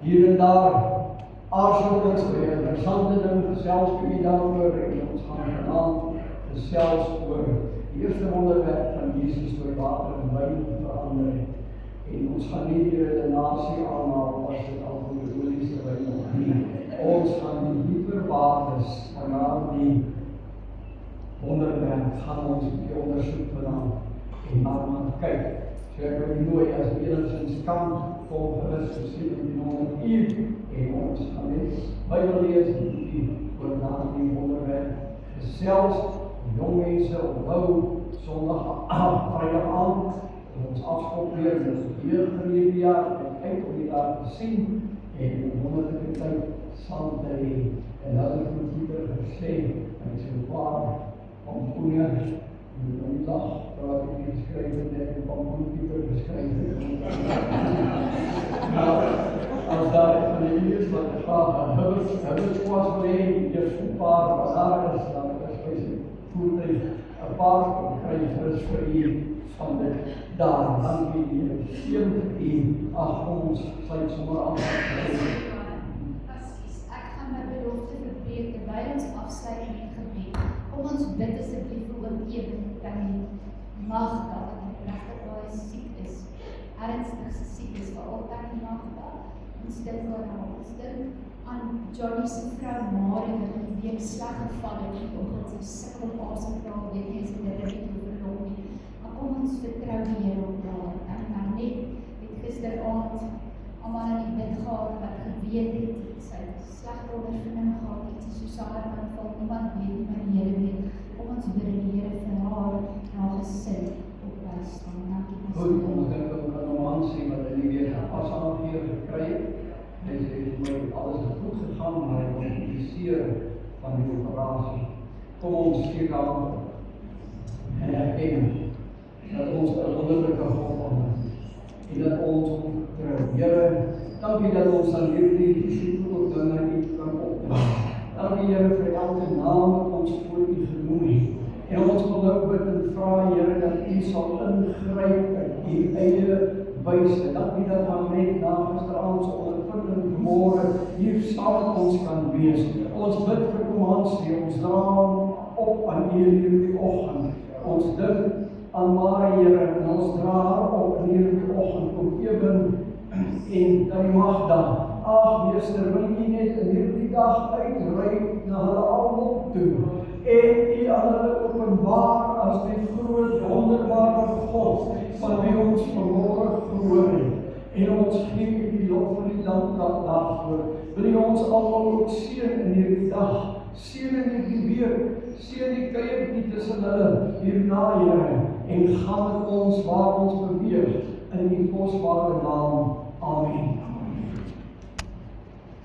Hier en daar aarzel ons weer interessante dinge gesels vir u daaroor en ons gaan vanaand gesels oor die eerste wonderwerk van Jesus oor water en wyn verander en ons gaan nie die redenasie aanhaal as dit al voor die oliese wyn nog nie. Ons gaan die dieper waardes van die wonderwerk gaan ons die ondersoek vanaand en maar kyk. So ek wil nooi as enigszins kan kom gerust gesien in die 100 uur en ons gaan net Bybel lees en die oor die wonderwerk gesels, jong mense onthou Sondag Vrydag aand ons afskop weer dus weer verlede jaar en kyk om die daar te sien en wonderlike tyd saam te hê en dat ek moet dieper gesê en so paar pompoene en die dag praat ek nie geskryf en ek pompoen dieper geskryf als daar van die nieuws wat de vraag aan hubbels was alleen, je voetbaar wat daar is, dan is deze voertuig een paar krijgers voor u van de daar. Dank u, seën vir u, ag ons sluit sommer af. Fantasties, ek gaan my belofte verbreek terwyl ons afsluit met gebed. Kom ons bid asseblief vir oom Eben Tannie Magda, wat regtig baie siek is, ernstig siek is, veral Tannie Magda. Ons dink aan Johnny se vrou Marie wat in die week sleg geval het en oggend sy sukkel om asem te haal, weet nie as dit nie oorlop nie. Maar kom ons vertrou die Here op haar. En maar net het gisteraand almal in die bid gehad wat geweet het, sy slegte ondervinding gehad het, sy sosiale aanval, niemand weet nie, maar die Here weet. Kom ons bid die Here vir haar en haar gesin op bystaan. Dankie. Goed, ons dink ook aan hom aansien wat hy nie weer pas aangeheer gekry het. Hy sê, alles is goed gegaan, maar hy word geïndiseer van die operatie. Kom ons steek aan en erken dat ons 'n wonderlike God is en dat ons hom vertrou. Here, dankie dat ons aan hierdie fisieke dinge nie kan opneem. Dankie Here vir elke naam wat ons voor U genoem het. En ons wil nou bid en vra Here dat U sal ingryp in U eie wyse. Dankie dat ons net na gisteraand se ondervinding vanmôre hier saam met ons kan wees. Ons bid vir Komansie, ons dra hom op aan U hierdie oggend. Ons dink aan Marie, Here, en ons dra haar op in hierdie oggend om even en dan Magda. Ag Meester, wil U net in hierdie dag uitreik na hulle almal toe en U aan hulle openbaar as die groot wonderbare God van wie ons vanmôre gehoor het. En ons gee U die lof en die dank daarvoor. Wil U ons almal ook seën in hierdie dag, seën in hierdie week, seën die kuiertjie tussen hulle hierna, Here, en gaan met ons waar ons beweeg in U kosbare naam.